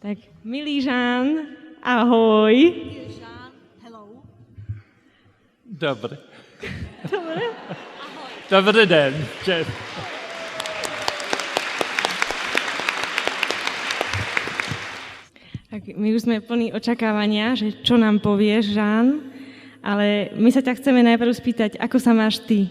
Tak, milý Žán, ahoj. Žán, hello. Dobre. Dobre? Dobrý den. Tak my už sme plní očakávania, že čo nám povieš, Žán, ale my sa ťa chceme najprv spýtať, ako sa máš ty?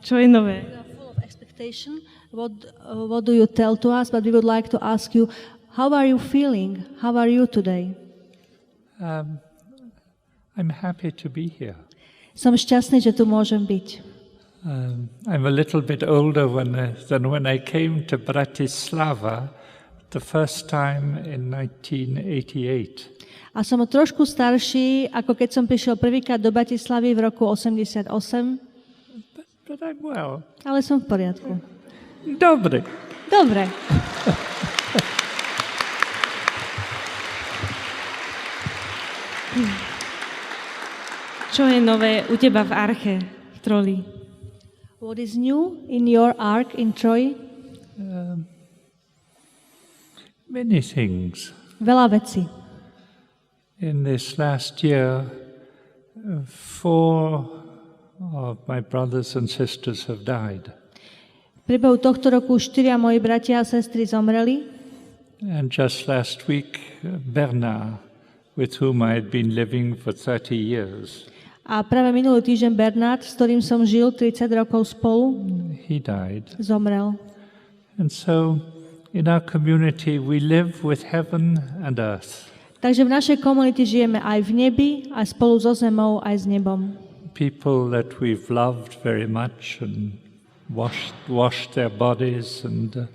Čo je nové? We are full of expectation. What do you tell to us? But we would like to ask you, how are you feeling? How are you today? I'm happy to be here. Som šťastný, že tu môžem byť. I'm a little bit older than when I came to Bratislava the first time in 1988. A som trošku starší, ako keď som prišiel prvýkrát do Bratislavy v roku 88. But I'm well. Ale som v poriadku. Dobre. Dobre. Čo je nové u teba v Arche, v Troli? What is new in your ark in Troy? Many things. Veľa vecí. In this last year, 4 of my brothers and sisters have died. V priebehu tohto roku 4 moji bratia a sestry zomreli. And just last week, Bernard, with whom I had been living for 30 years. A práve minulý týždeň Bernard, s ktorým som žil 30 rokov spolu, He died. zomrel. And so in our community we live with heaven and earth. Takže v našej komunite žijeme aj v nebi, aj spolu so zemou, aj s nebom. People that we've loved very much and washed their bodies and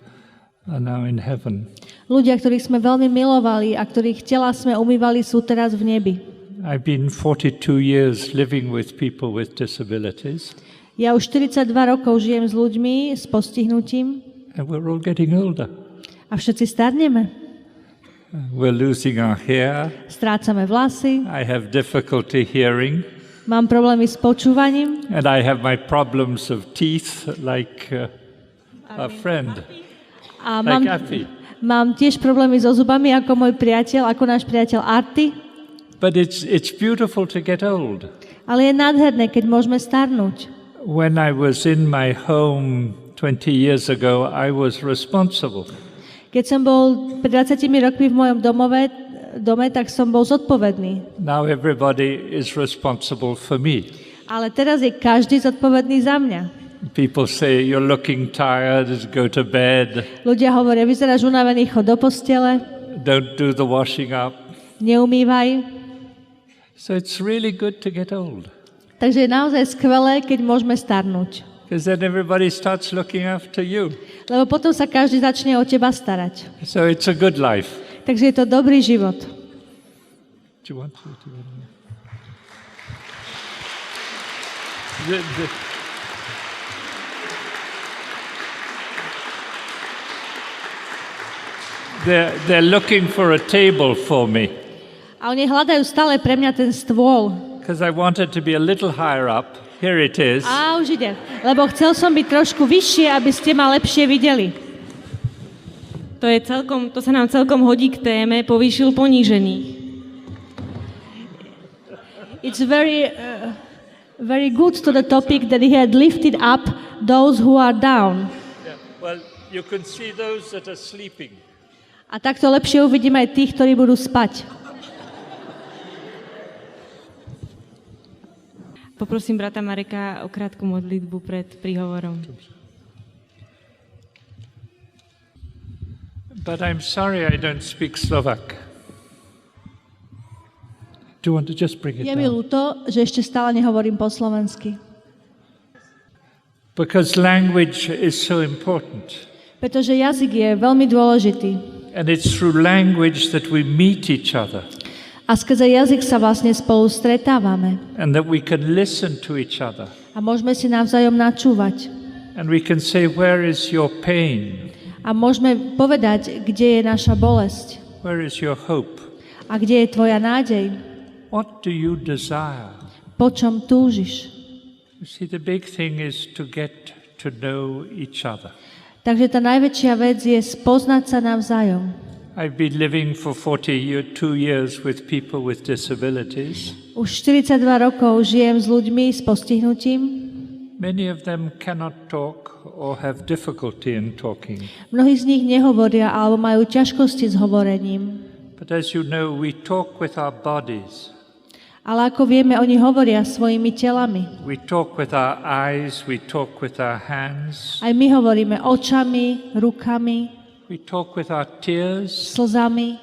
are now in heaven. Ľudia, ktorých sme veľmi milovali a ktorých tela sme umývali, sú teraz v nebi. I've been 42 years living with people with disabilities. Ja už 42 rokov žijem s ľuďmi s postihnutím And we're all getting older. a všetci starneme. We're losing our hair. Strácame vlasy, I have difficulty hearing. mám problémy s počúvaním And I have my problems of teeth like a friend, a like Afi. mám tiež problémy so zubami ako môj priateľ, ako náš priateľ Arty. But it's beautiful to get old. Ale je nádherné, keď môžeme starnúť. When I was in my home 20 years ago, I was responsible. Keď som bol pred 20 rokmi v mojom dome, tak som bol zodpovedný. Now everybody is responsible for me. Ale teraz je každý zodpovedný za mňa. People say, you're looking tired, go to bed. Ľudia hovoria, vyzeráš unavený, chod do postele, Don't do the washing up. neumývaj. So it's really good to get old. Takže je naozaj skvelé, keď môžeme starnúť. Because then everybody starts looking after you. Lebo potom sa každý začne o teba starať. So it's a good life. Takže je to dobrý život. Do you want to? They're looking for a table for me. A oni hľadajú stále pre mňa ten stôl. Because I wanted to be a little higher up. Here it is. A už ide. Lebo chcel som byť trošku vyššie, aby ste ma lepšie videli. To sa nám celkom hodí k téme povýšil ponížených. It's very good to the topic that he had lifted up those who are down. Yeah. Well, you can see those that are sleeping. A takto lepšie uvidíme aj tých, ktorí budú spať. Poprosím brata Mareka o krátku modlitbu pred príhovorom. But I'm sorry I don't speak Slovak. Do you want to just bring it Je mi down? ľúto, že ešte stále nehovorím po slovensky. Because language is so important. Pretože jazyk je veľmi dôležitý. And it's through language that we meet each other. A skrze jazyk sa vlastne spolu stretávame. And that we can listen to each other. A môžeme si navzájom načúvať. And we can say, where is your pain? A môžeme povedať, kde je naša bolesť. Where is your hope? A kde je tvoja nádej. What do you desire? Po čom túžiš. You see, the big thing is to get to know each other. Takže tá najväčšia vec je spoznať sa navzájom. I've been living for 42 years with people with disabilities. Už 42 rokov žijem s ľuďmi s postihnutím. Many of them cannot talk or have difficulty in talking. Mnohí z nich nehovoria alebo majú ťažkosti s hovorením. But as you know, we talk with our bodies. Ale ako vieme, oni hovoria svojimi telami. We talk with our eyes, we talk with our hands. Aj my hovoríme očami, rukami, We talk with our tears, slzami,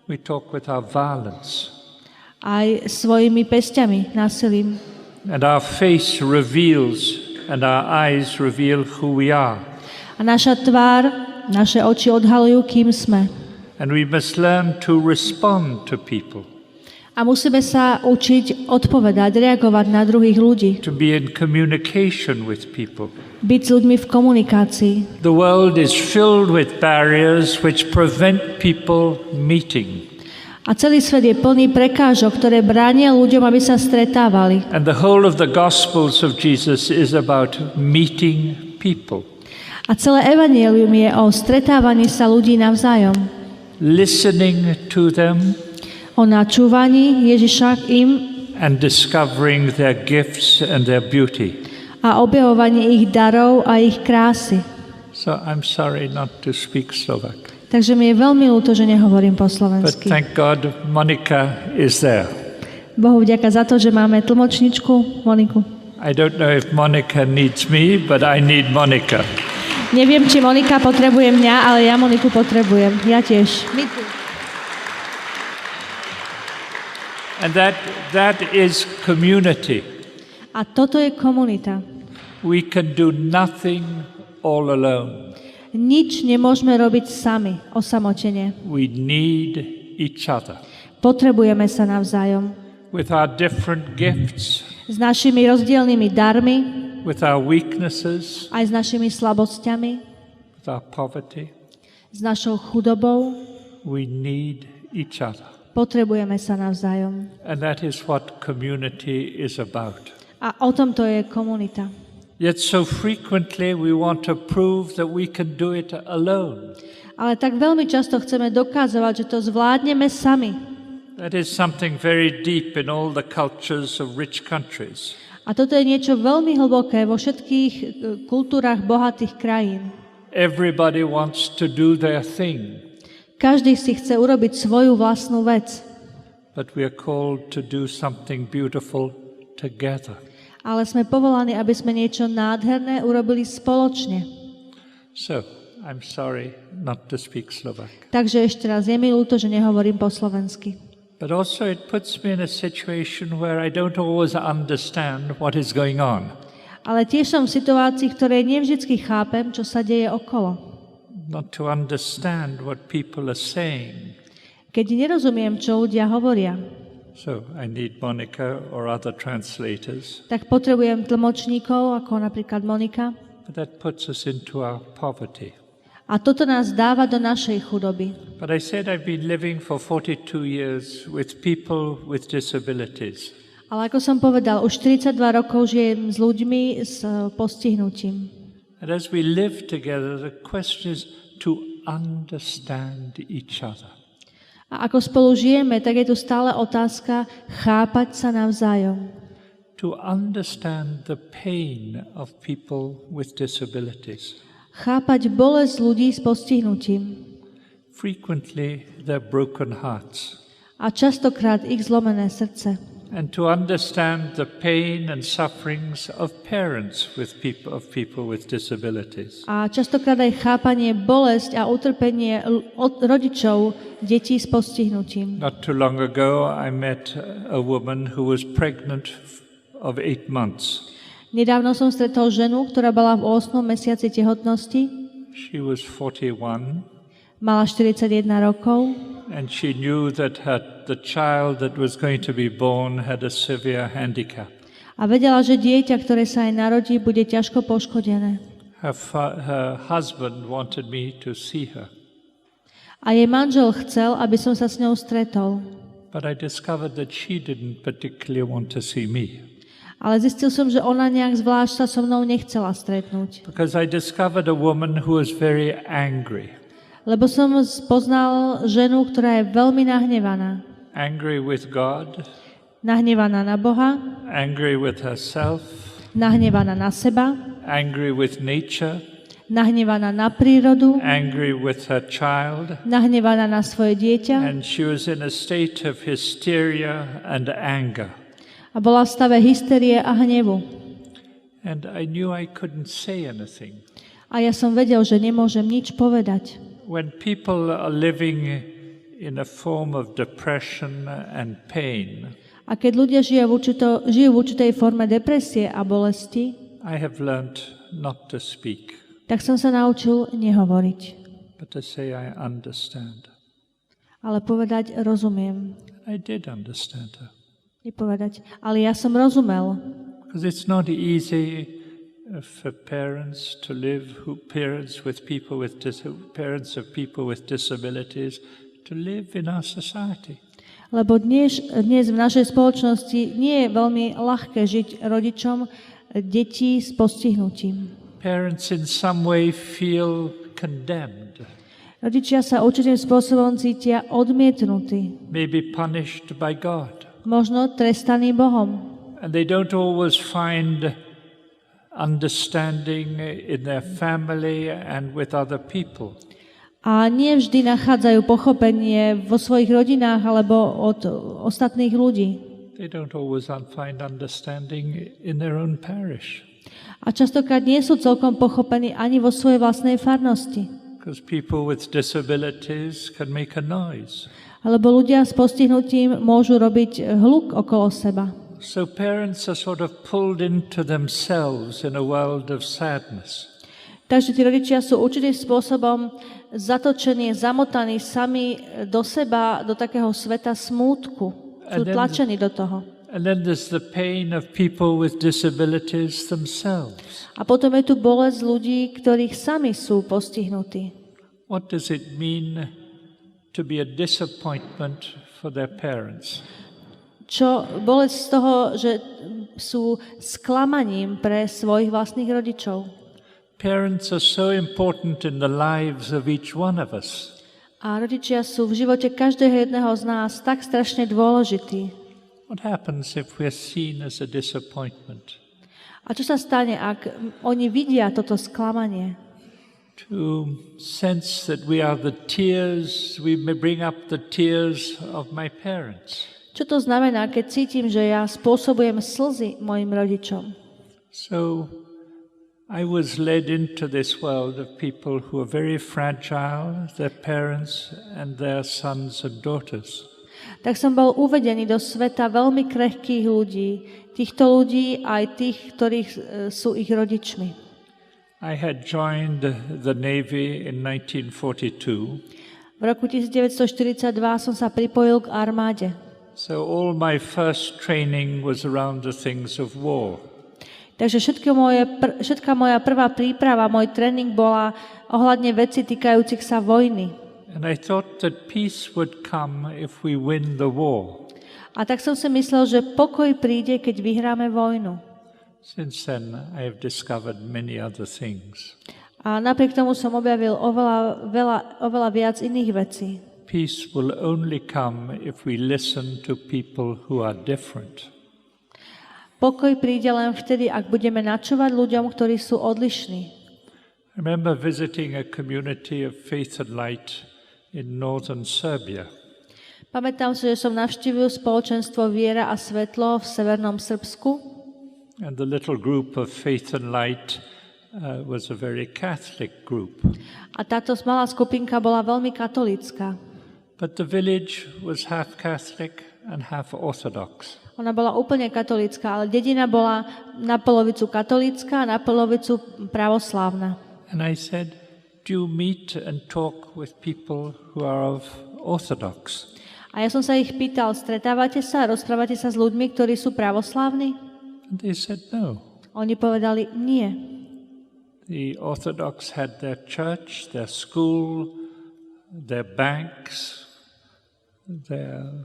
we talk with our violence. aj svojimi pesťami, násilím. And our face reveals and our eyes reveal who we are. A naša tvár, naše oči odhalujú, kým sme. And we must learn to respond to people, A musíme sa učiť odpovedať, reagovať na druhých ľudí. to be in communication with people. Byť s ľuďmi v komunikácii. The world is filled with barriers which prevent people meeting. A celý svet je plný prekážok, ktoré bránia ľuďom, aby sa stretávali. And the whole of the Gospels of Jesus is about meeting people, A celé evanjelium je o stretávaní sa ľudí navzájom. listening to them O načúvaní Ježiša im and discovering their gifts and their beauty. a objavovaní ich darov a ich krásy. So I'm sorry not to speak Slovak. Takže mi je veľmi ľúto, že nehovorím po But slovensky. thank God Monica is there. Bohu vďaka za to, že máme tlmočničku Moniku. I don't know if Monica needs me, but I need Monica. Neviem, či Monika potrebuje mňa, ale ja Moniku potrebujem. Ja tiež. My tu. And that is community. A toto je komunita. We can do nothing all alone. Nič nemôžeme robiť sami, osamotene. We need each other. Potrebujeme sa navzájom. With our different gifts, S našimi rozdielnymi darmi, with our weaknesses, aj s našimi slabosťami, with our poverty, s našou chudobou. we need each other. Potrebujeme sa navzájom. And that is what community is about. A o tomto je komunita. Yet so frequently we want to prove that we can do it alone. Ale tak veľmi často chceme dokazovať, že to zvládneme sami. That is something very deep in all the cultures of rich countries. A toto je niečo veľmi hlboké vo všetkých kultúrach bohatých krajín. Everybody wants to do their thing, Každý si chce urobiť svoju vlastnú vec. but we are called to do something beautiful together. Ale sme povolaní, aby sme niečo nádherné urobili spoločne. So, I'm sorry not to speak Slovak. Takže ešte raz, je mi ľúto, že nehovorím po slovensky. But also it puts me in a situation where I don't always understand what is going on. Ale tiež som v situácii, ktorej nevždycky chápem, čo sa deje okolo. Not to understand what people are saying. Keď nerozumiem, čo ľudia hovoria, So I need Monica or other translators. tak potrebujem tlmočníkov, ako napríklad Monika. But that puts us into our poverty. A toto nás dáva do našej chudoby. But I said I've been living for 42 years with people with disabilities. Ale ako som povedal, už 42 rokov žijem s ľuďmi s postihnutím. And as we live together, the question is to understand each other. A ako spolu žijeme, tak je tu stále otázka chápať sa navzájom. To understand the pain of people with disabilities. Chápať bolesť ľudí s postihnutím. Frequently, their broken hearts. A častokrát ich zlomené srdce. And to understand the pain and sufferings of parents with people with disabilities. A častokrát aj chápanie, bolesť a utrpenie od rodičov detí s postihnutím. Not too long ago, I met a woman who was pregnant of 8 months. Nedávno som stretol ženu, ktorá bola v 8. mesiaci tehotnosti. She was 41, Mala 41 rokov and she knew that the child that was going to be born had a severe handicap. a vedela, že dieťa, ktoré sa jej narodí, bude ťažko poškodené. Her husband wanted me to see her, A jej manžel chcel, aby som sa s ňou stretol. but I discovered that she didn't particularly want to see me. Ale zistil som, že ona nejak zvlášť sa so mnou nechcela stretnúť. Because I discovered a woman who was very angry. Lebo som poznal ženu, ktorá je veľmi nahnevaná. angry with God, Nahnevaná na Boha, angry with herself, nahnevaná na seba, angry with nature, nahnevaná na prírodu, angry with her child, nahnevaná na svoje dieťa and she was in a state of hysteria and anger. a bola v stave hysterie a hnevu. And I knew I couldn't say anything. A ja som vedel, že nemôžem nič povedať. When people are living in a form of depression and pain, A keď ľudia žijú v určitej forme depresie a bolesti, I have learned not to speak, tak som sa naučil nehovoriť, but to say I understand. ale povedať rozumiem. I did understand her. Nepovedať, ale ja som rozumel. Because it's not easy for parents to live, parents of people with disabilities, to live in our society. Lebo dnes v našej spoločnosti nie je veľmi ľahké žiť rodičom detí s postihnutím. Parents in some way feel condemned, Rodičia sa určitým spôsobom cítia odmietnutí, maybe punished by God. možno trestaní Bohom. And they don't always find understanding in their family and with other people. A nie vždy nachádzajú pochopenie vo svojich rodinách alebo od ostatných ľudí. They don't always find understanding in their own parish. A častokrát nie sú celkom pochopení ani vo svojej vlastnej farnosti. Because people with disabilities can make a noise. Alebo ľudia s postihnutím môžu robiť hluk okolo seba. So parents are sort of pulled into themselves in a world of sadness. Takže tí rodičia sú určitým spôsobom zatočení, zamotaní sami do seba, do takého sveta smútku. Sú tlačení do toho. And then there's the pain of people with disabilities themselves. A potom je tu bolesť ľudí, ktorých sami sú postihnutí. What does it mean to be a disappointment for their parents? Čo bolesť z toho, že sú sklamaním pre svojich vlastných rodičov. Parents are so important in the lives of each one of us. A rodičia sú v živote každého jedného z nás tak strašne dôležití. What happens if we're seen as a disappointment? A čo sa stane, ak oni vidia toto sklamanie? To sense that we are the tears, we may bring up the tears of my parents. Čo to znamená, keď cítim, že ja spôsobujem slzy mojim rodičom? So I was led into this world of people who are very fragile, their parents and their sons and daughters. Tak som bol uvedený do sveta veľmi krehkých ľudí, týchto ľudí aj tých, ktorých sú ich rodičmi. I had joined the Navy in 1942. V roku 1942 som sa pripojil k armáde. So all my first training was around the things of war. Takže všetká moja prvá príprava, môj tréning bola ohľadne veci týkajúcich sa vojny. And I thought that peace would come if we win the war. A tak som si myslel, že pokoj príde, keď vyhráme vojnu. Since then, I have discovered many other things. A napriek tomu som objavil oveľa viac iných vecí. Peace will only come if we listen to people who are different. Pokoj príde len vtedy, ak budeme načúvať ľuďom, ktorí sú odlišní. I remember visiting a community of faith and light in northern Serbia. Pamätám si, že som navštívil spoločenstvo Viera a svetlo v severnom Srbsku. And the little group of faith and light was a very Catholic group. A táto malá skupinka bola veľmi katolícka. But the village was half Catholic and half Orthodox. Ona bola úplne katolícka, ale dedina bola na polovicu katolícka a na polovicu pravoslávna. And I said, do you meet and talk with people who are of Orthodox? A ja som sa ich pýtal, stretávate sa, rozprávate sa s ľuďmi, ktorí sú pravoslávni? And they said no. Oni povedali, nie. The Orthodox had their church, their school, their banks, their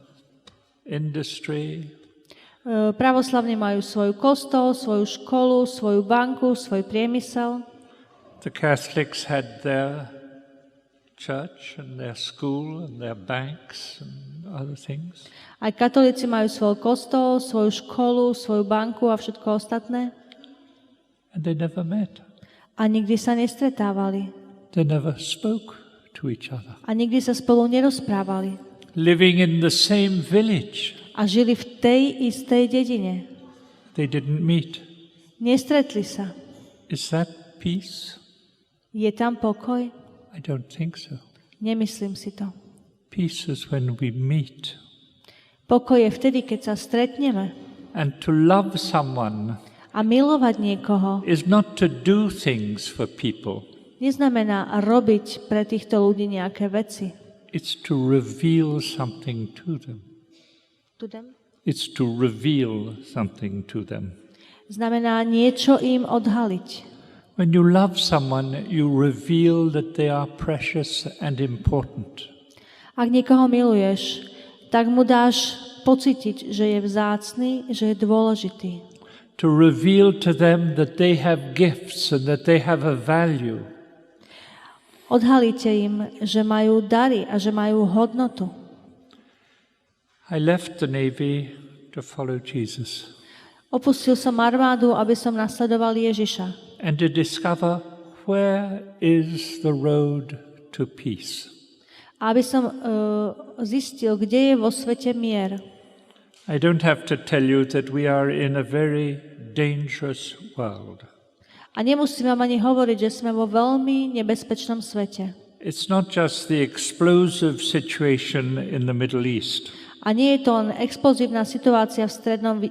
industry. Pravoslavní majú svoj kostol, svoju školu, svoju banku, svoj priemysel. The Catholics had their church and their school and their banks and other things. Aj katolíci majú svoj kostol, svoju školu, svoju banku a všetko ostatné. And they never met. A nikdy sa nestretávali. They never spoke to each other. A nikdy sa spolu nerozprávali. Living in the same village. A žili v tej istej dedine. They didn't meet. Nestretli sa. Is that peace? Je tam pokoj? I don't think so. Nemyslím si to. Peace is when we meet. Pokoj je vtedy, keď sa stretneme. And to love someone A milovať niekoho is not to do things for people. neznamená robiť pre týchto ľudí nejaké veci. It's to reveal something to them. It's to reveal something to them. Znamená niečo im odhaliť. When you love someone, you reveal that they are precious and important. Ak niekoho miluješ, tak mu dáš pocítiť, že je vzácny, že je dôležitý. To reveal to them that they have gifts and that they have a value. Odhalíte im, že majú dary a že majú hodnotu. I left the Navy to follow Jesus Opustil som armádu, aby som nasledoval Ježiša. and to discover where is the road to peace. A aby som zistil, kde je vo svete mier. I don't have to tell you that we are in a very dangerous world. A nemusím vám ani hovoriť, že sme vo veľmi nebezpečnom svete. It's not just the explosive situation in the Middle East, A nie je to len explozívna situácia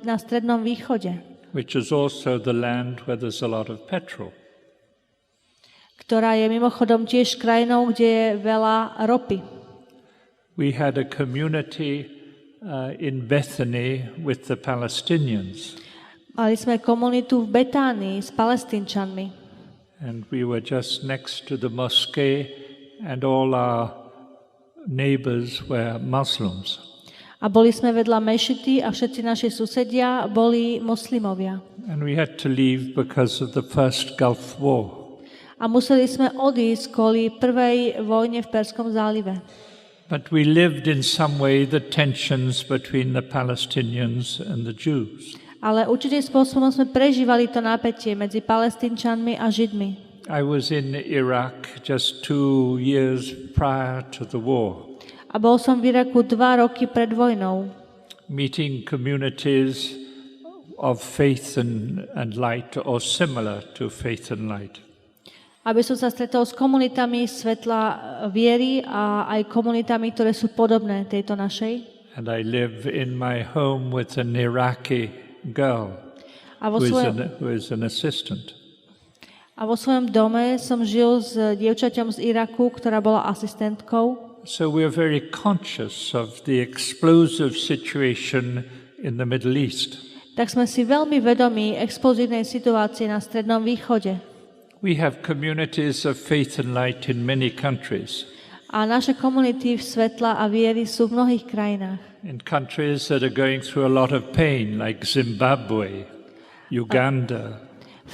na Strednom východe, which is also the land where there's a lot of petrol. ktorá je mimochodom tiež krajinou, kde je veľa ropy. We had a community in Bethany with the Palestinians, Mali sme komunitu v Betánii s Palestínčanmi. and we were just next to the mosque, and all our neighbors were Muslims. A boli sme vedľa mešity a všetci naši susedia boli moslimovia. And we had to leave because of the first Gulf War. A museli sme odísť kvôli prvej vojne v Perskom zálive. But we lived in some way the tensions between the Palestinians and the Jews. Ale určitým spôsobom sme prežívali to napätie medzi Palestínčanmi a Židmi. I was in Iraq just 2 years prior to the war, A bol som v Iraku 2 roky pred vojnou. meeting communities of faith and light, or similar to faith and light. Aby som sa stretol s komunitami svetla viery a aj komunitami, ktoré sú podobné tejto našej. And I live in my home with an Iraqi girl A vo who is an assistant. vo svojom dome som žil s dievčaťom z Iraku, ktorá bola asistentkou. So we're very conscious of the explosive situation in the Middle East. Tak sme si veľmi vedomí explozívnej situácie na Strednom východe. We have communities of faith and light in many countries, A naše komunity v svetla a viery sú v mnohých krajinách. in countries that are going through a lot of pain, like Zimbabwe, Uganda,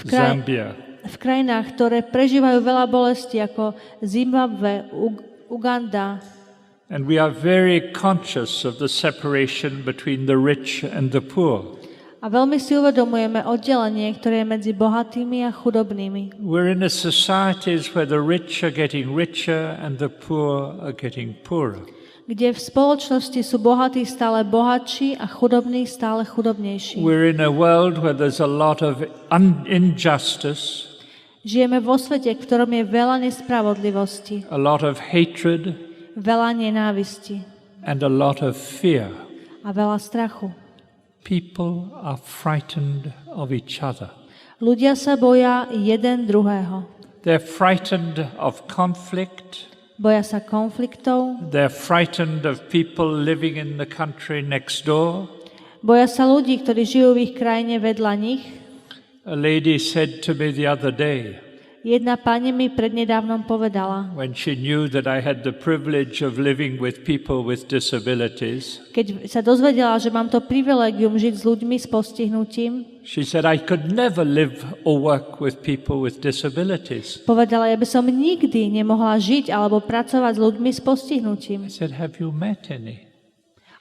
Zambia. V krajinách, ktoré prežívajú veľa bolesti, ako Zimbabwe, Uganda. And we are very conscious of the separation between the rich and the poor. A veľmi si uvedomujeme oddelenie, ktoré je medzi bohatými a chudobnými. We're in a societies where the rich are getting richer and the poor are getting poorer. Kde v spoločnosti sú bohatí stále bohatší a chudobní stále chudobnejší. We're in a world where there's a lot of injustice, Žijeme vo svete, v ktorom je veľa nespravodlivosti, a lot of hatred, veľa nenávisti and a lot of fear. a veľa strachu. People are frightened of each other. Ľudia sa boja jeden druhého. They're frightened of conflict. Boja sa konfliktov, They're frightened of people living in the country next door. boja sa ľudí, ktorí žijú v ich krajine vedľa nich. A lady said to me the other day, Jedna pani mi prednedávnom povedala, when she knew that I had the privilege of living with people with disabilities. keď sa dozvedela, že mám to privilégium žiť s ľuďmi s postihnutím, She said, I could never live or work with people with disabilities. povedala, ja by som nikdy nemohla žiť alebo pracovať s ľuďmi s postihnutím. I said, have you met any?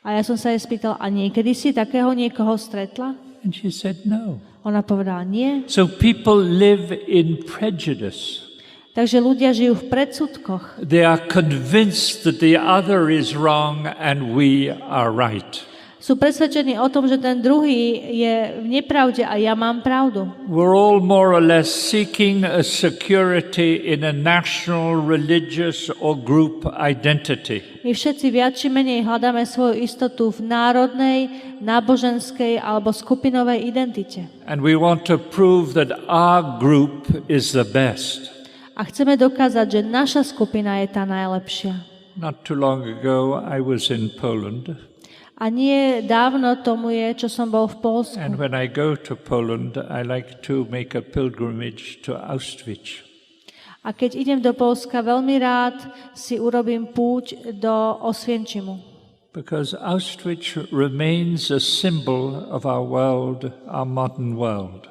A ja som sa jej spýtal, a niekedy si takého niekoho stretla? And she said, no. Ona povedala, nie. So people live in prejudice. Takže ľudia žijú v predsudkoch. They are convinced that the other is wrong and we are right. Sú presvedčení o tom, že ten druhý je v nepravde a ja mám pravdu. We're all more or less seeking a security in a national, religious or group identity. My všetci viac či menej hľadáme svoju istotu v národnej, náboženskej alebo skupinovej identite. And we want to prove that our group is the best. A chceme dokázať, že naša skupina je tá najlepšia. Not too long ago, I was in Poland. A nie dávno tomu je, čo som bol v Poľsku. And when I go to Poland, I like to make a pilgrimage to Auschwitz. A keď idem do Poľska, veľmi rád si urobím púť do Osvienčimu. Because Auschwitz remains a symbol of our world, our modern world.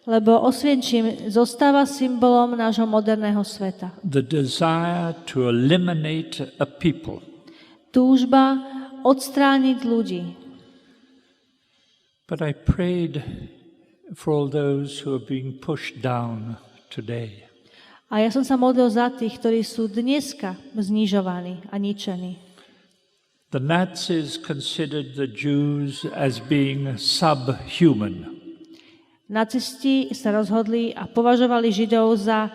Lebo Osvienčim zostáva symbolom nášho moderného sveta. The desire to eliminate a people. Túžba odstrániť ľudí. But I prayed for all those who are being pushed down today. A ja som sa modlil za tých, ktorí sú dneska znižovaní a ničení. The Nazis considered the Jews as being subhuman. Nacisti sa rozhodli a považovali Židov za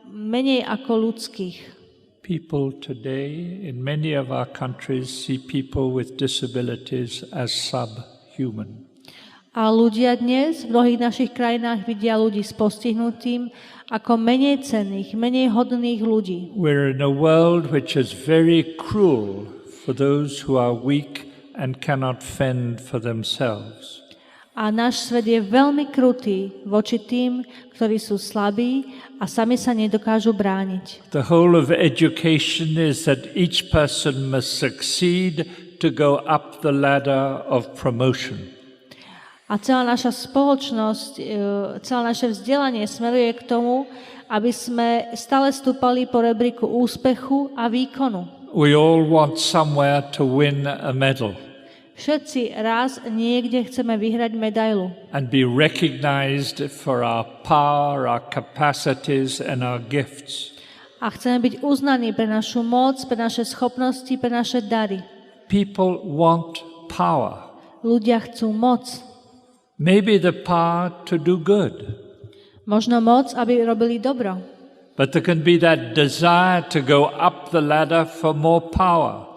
menej ako ľudských. People today in many of our countries see people with disabilities as subhuman. A ľudia dnes v mnohých našich krajinách vidia ľudí s postihnutím ako menej cenných, menej hodných ľudí. We're in a world which is very cruel for those who are weak and cannot fend for themselves. A náš svet je veľmi krutý voči tým, ktorí sú slabí a sami sa nedokážu brániť. The whole of education is that each person must succeed to go up the ladder of promotion. A celá naša spoločnosť, celé naše vzdelanie smeruje k tomu, aby sme stále stúpali po rebríku úspechu a výkonu. We all want somewhere to win a medal. Všetci raz niekde chceme vyhrať medailu. And be recognized for our power, our capacities and our gifts. A chceme byť uznaní pre našu moc, pre naše schopnosti, pre naše dary. People want power. Ľudia chcú moc. Maybe the power to do good. Možno moc, aby robili dobro. But there can be that desire to go up the ladder for more power.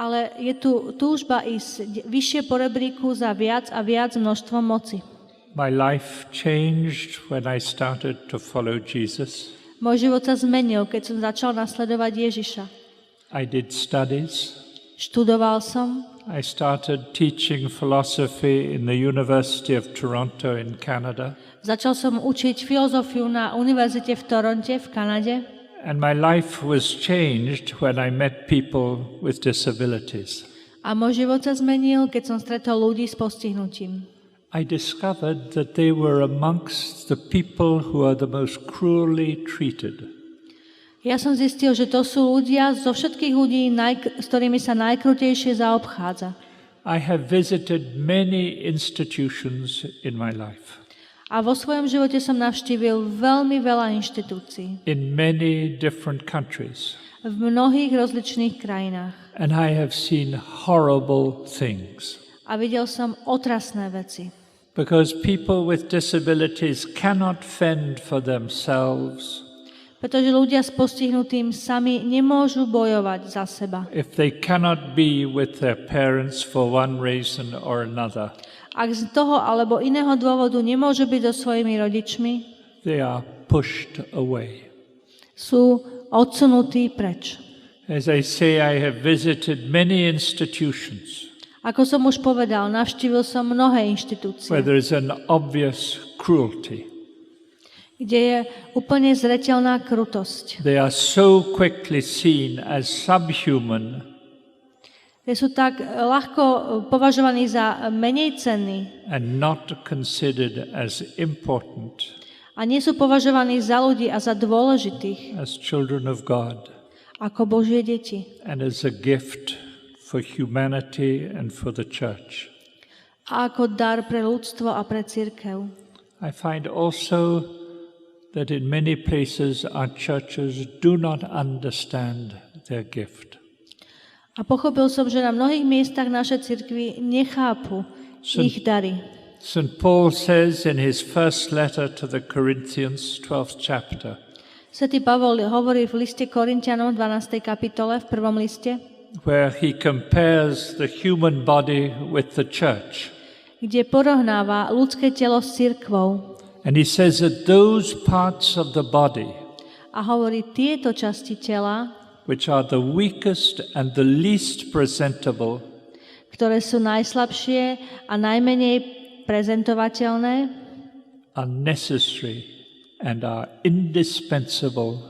Ale je tu túžba ísť vyššie po rebríku za viac a viac množstvom moci. My life changed when I started to follow Jesus. Môj život sa zmenil, keď som začal nasledovať Ježiša. I did studies. Študoval som. I started teaching philosophy in the University of Toronto in Canada. Začal som učiť filozofiu na univerzite v Toronte v Kanade. And my life was changed when I met people with disabilities. A môj život sa zmenil, keď som stretol ľudí s postihnutím. I discovered that they were amongst the people who are the most cruelly treated. Ja som zistil, že to sú ľudia zo všetkých ľudí, s ktorými sa najkrutejšie zaobchádza. I have visited many institutions in my life. A vo svojom živote som navštívil veľmi veľa inštitúcií. In many different countries. V mnohých rozličných krajinách. And I have seen horrible things. A videl som otrasné veci. Because people with disabilities cannot fend for themselves. Pretože ľudia s postihnutým sami nemôžu bojovať za seba. If they cannot be with their parents for one reason or another. Ak z toho alebo iného dôvodu nemôžu byť so svojimi rodičmi, they are pushed away. Sú odsunutí preč. As I say, I have visited many institutions. Ako som už povedal, navštívil som mnohé inštitúcie, where there is an obvious cruelty. kde je úplne zreteľná krutosť. They are so quickly seen as subhuman, Kde sú tak ľahko považovaní za menej cenní and not considered as important a nie sú považovaní za ľudí a za dôležitých as children of God ako Božie deti and as a gift for humanity and for the church. a ako dar pre ľudstvo a pre cirkev. I find also that in many places our churches do not understand their gift. A pochopil som, že na mnohých miestach naše cirkvi nechápu ich dary. St. Paul says in his first letter to the Corinthians, 12th chapter, Svätý Pavol hovorí v liste Korinťanom 12. kapitole v prvom liste, where he compares the human body with the church. kde porovnáva ľudské telo s cirkvou And he says that those parts of the body a hovorí tieto časti tela, which are the weakest and the least presentable, ktoré sú najslabšie a najmenej prezentovateľné, are necessary and are indispensable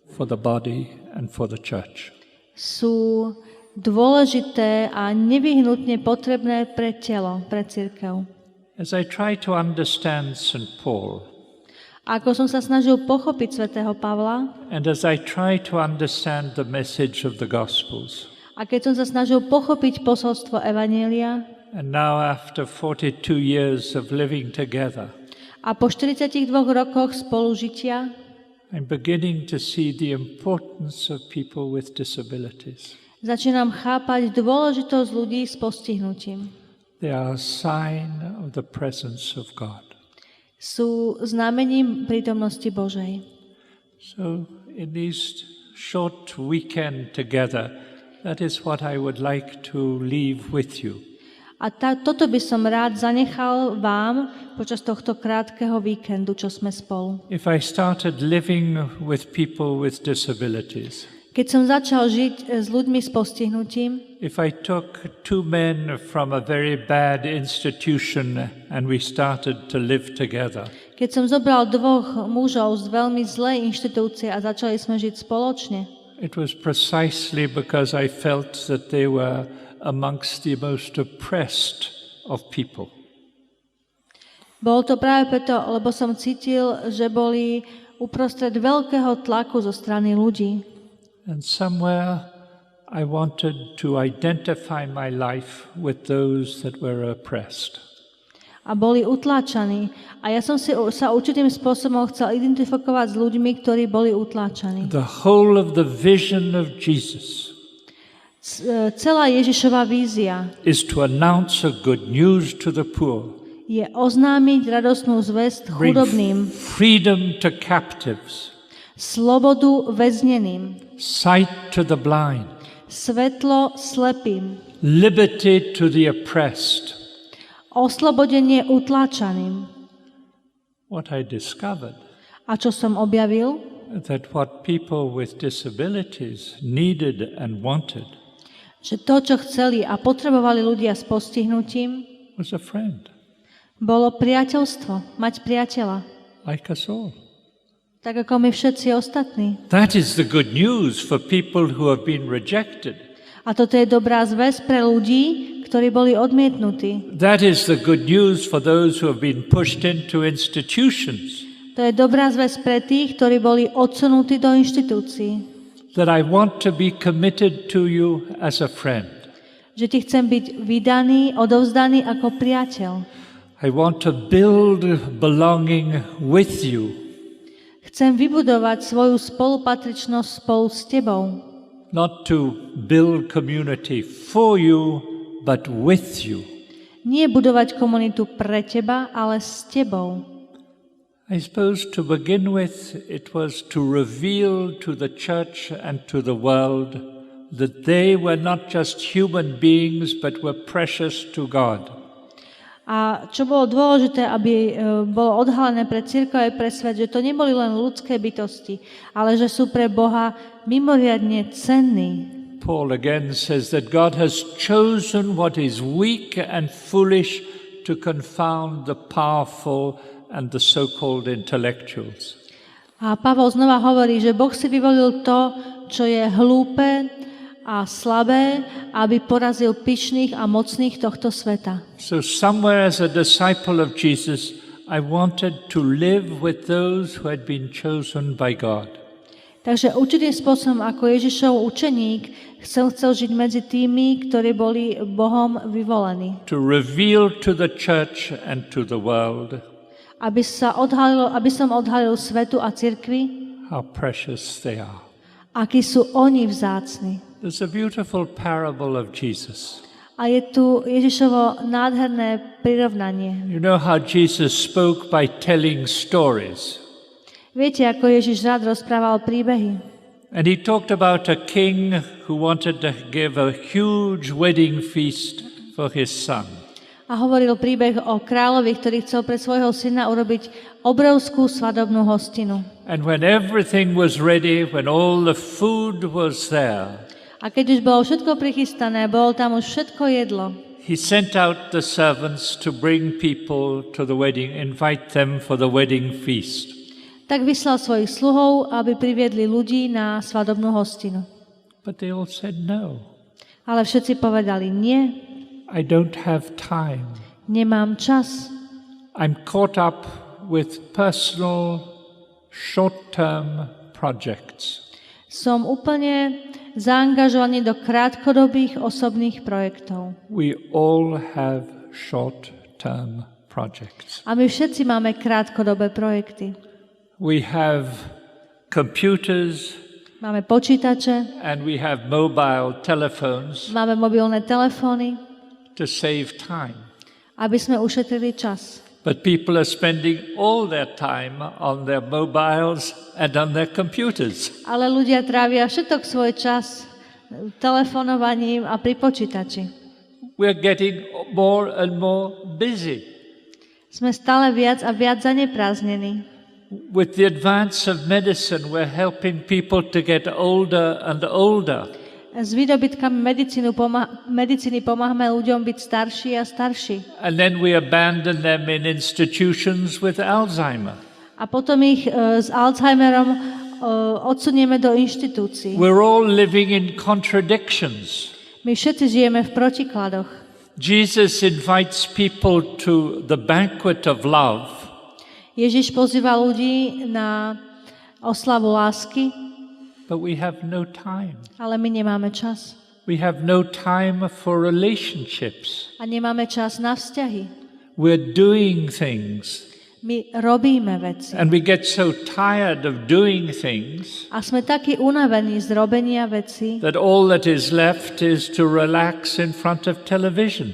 for the body and for the church. sú dôležité a nevyhnutne potrebné pre telo, pre cirkev. As I try to understand St. Paul, A ako som sa snažil pochopiť svätého Pavla, and as I try to understand the message of the Gospels, a keď som sa snažil pochopiť posolstvo Evanjelia, and now after 42 years of living together, a po 42 rokoch spolužitia, I'm beginning to see the importance of people with disabilities. začínam chápať dôležitosť ľudí s postihnutím. They are a sign of the presence of God. Sú znamením prítomnosti Božej. So in these short weekend together, that is what I would like to leave with you. A toto by som rád zanechal vám počas tohto krátkeho víkendu, čo sme spolu. If I started living with people with disabilities, Keď som začal žiť s ľuďmi s postihnutím, if I took two men from a very bad institution and we started to live together, keď som zobral dvoch mužov z veľmi zlej inštitúcie a začali sme žiť spoločne, it was precisely because I felt that they were amongst the most oppressed of people. bolo to práve preto, lebo som cítil, že boli uprostred veľkého tlaku zo strany ľudí. And somewhere I wanted to identify my life with those that were oppressed. A boli utláčaní. A ja som sa určitým spôsobom chcel identifikovať s ľuďmi, ktorí boli utláčaní. The whole of the vision of Jesus Celá Ježišova vízia is to announce a good news to the poor, je oznámiť radostnú zvesť bring chudobným, freedom to captives, slobodu väzneným, sight to the blind, svetlo slepým, liberty to the oppressed. oslobodenie utláčaným. What I discovered, A čo som objavil? that what people with disabilities needed and wanted Že to, čo chceli a potrebovali ľudia s postihnutím, was a friend, bolo priateľstvo, mať priateľa, like us all. tak ako my všetci ostatní. That is the good news for people who have been rejected. A toto je dobrá zvesť pre ľudí, ktorí boli odmietnutí. That is the good news for those who have been pushed into institutions. To je dobrá zvesť pre tých, ktorí boli odsunutí do inštitúcií. That I want to be committed to you as a friend. Že ti chcem byť vydaný, odovzdaný ako priateľ. I want to build belonging with you. Chcem vybudovať svoju spolupatričnosť spolu s tebou. Not to build community for you, but with you. Nie budovať komunitu pre teba, ale s tebou. I suppose to begin with, it was to reveal to the church and to the world that they were not just human beings, but were precious to God. A čo bolo dôležité, aby bolo odhalené pre cirkev aj pre svet, že to neboli len ľudské bytosti, ale že sú pre Boha mimoriadne cenní. Paul again says that God has chosen what is weak and foolish to confound the powerful, and the so-called intellectuals. A Pavol znova hovorí, že Boh si vyvolil to, čo je hlúpe a slabé, aby porazil pyšných a mocných tohto sveta. So somewhere as a disciple of Jesus, I wanted to live with those who had been chosen by God. Takže určitým spôsobom ako Ježišov učeník chcel žiť medzi tými, ktorí boli Bohom vyvolení. To reveal to the church and to the world Aby som odhalil svetu a cirkvi, how precious they are. akí sú oni vzácni. There's a beautiful parable of Jesus. A je tu Ježišovo nádherné prirovnanie. You know how Jesus spoke by telling stories. Viete, ako Ježiš rád rozprával príbehy. And he talked about a king who wanted to give a huge wedding feast for his son. A hovoril príbeh o kráľovi, ktorý chcel pre svojho syna urobiť obrovskú svadobnú hostinu. And when everything was ready, when all the food was there, A keď už bolo všetko prichystané, bolo tam už všetko jedlo, he sent out the servants to bring people to the wedding, invite them for the wedding feast. tak vyslal svojich sluhov, aby priviedli ľudí na svadobnú hostinu. But they all said no. Ale všetci povedali, nie, I don't have time. nemám čas. I'm caught up with personal, short-term projects. Som úplne zaangažovaný do krátkodobých osobných projektov. We all have short-term projects. A my všetci máme krátkodobé projekty. We have computers Máme počítače, and we have mobile telephones máme mobilné telefóny, to save time. aby sme ušetrili čas. But people are spending all their time on their mobiles and on their computers. Ale ľudia trávia všetok svoj čas telefonovaním a pri počítači. We're getting more and more busy. Sme stále viac a viac zaneprázdnení. With the advance of medicine, we're helping people to get older and older. S výdobytkami medicíny pomáhame ľuďom byť starší a starší. And then we abandon them in institutions with Alzheimer. A potom ich s Alzheimerom odsunieme do inštitúcií. We're all living in contradictions. My všetci žijeme v protikladoch. Jesus invites people to the banquet of love. Ježiš pozýva ľudí na oslavu lásky, But we have no time. ale my nemáme čas. We have no time for relationships. A nemáme čas na vzťahy. We're doing things. My robíme veci. And we get so tired of doing things A sme takí unavení z robenia veci, that all that is left is to relax in front of television.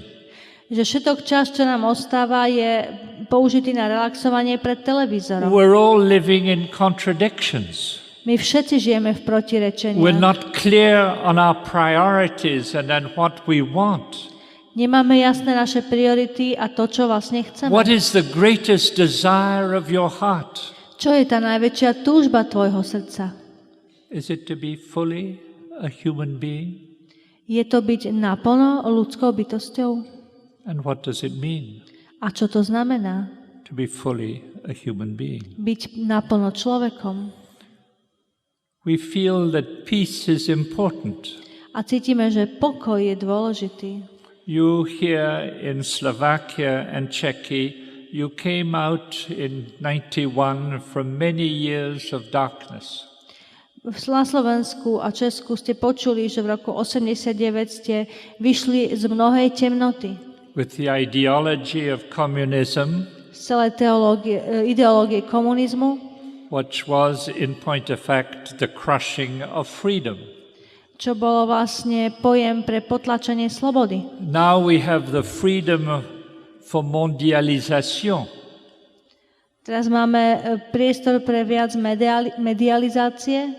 že všetok čas, čo nám ostáva, je použitý na relaxovanie pred televízorom. We're all living in contradictions. My všetci žijeme v protirečeniach. We're not clear on our priorities and on what we want. Nemáme jasné naše priority a to, čo vlastne chceme. What is the greatest desire of your heart? Čo je tá najväčšia túžba tvojho srdca? Is it to be fully a human being? Je to byť naplno ľudskou bytosťou? And what does it mean A čo to znamená? to be fully a human being? Byť naplno človekom. We feel that peace is important. A cítime, že pokoj je dôležitý. You here in Slovakia and Czechia, you came out in 91 from many years of darkness. Na Slovensku a Česku ste počuli, že v roku 89 ste vyšli z mnohej temnoty. With the ideology of communism, Z celej ideológie komunizmu, which was in point of fact the crushing of freedom. čo bolo vlastne pojem pre potlačenie slobody. Now we have the freedom for mondialisation. Teraz máme priestor pre viac medializácie,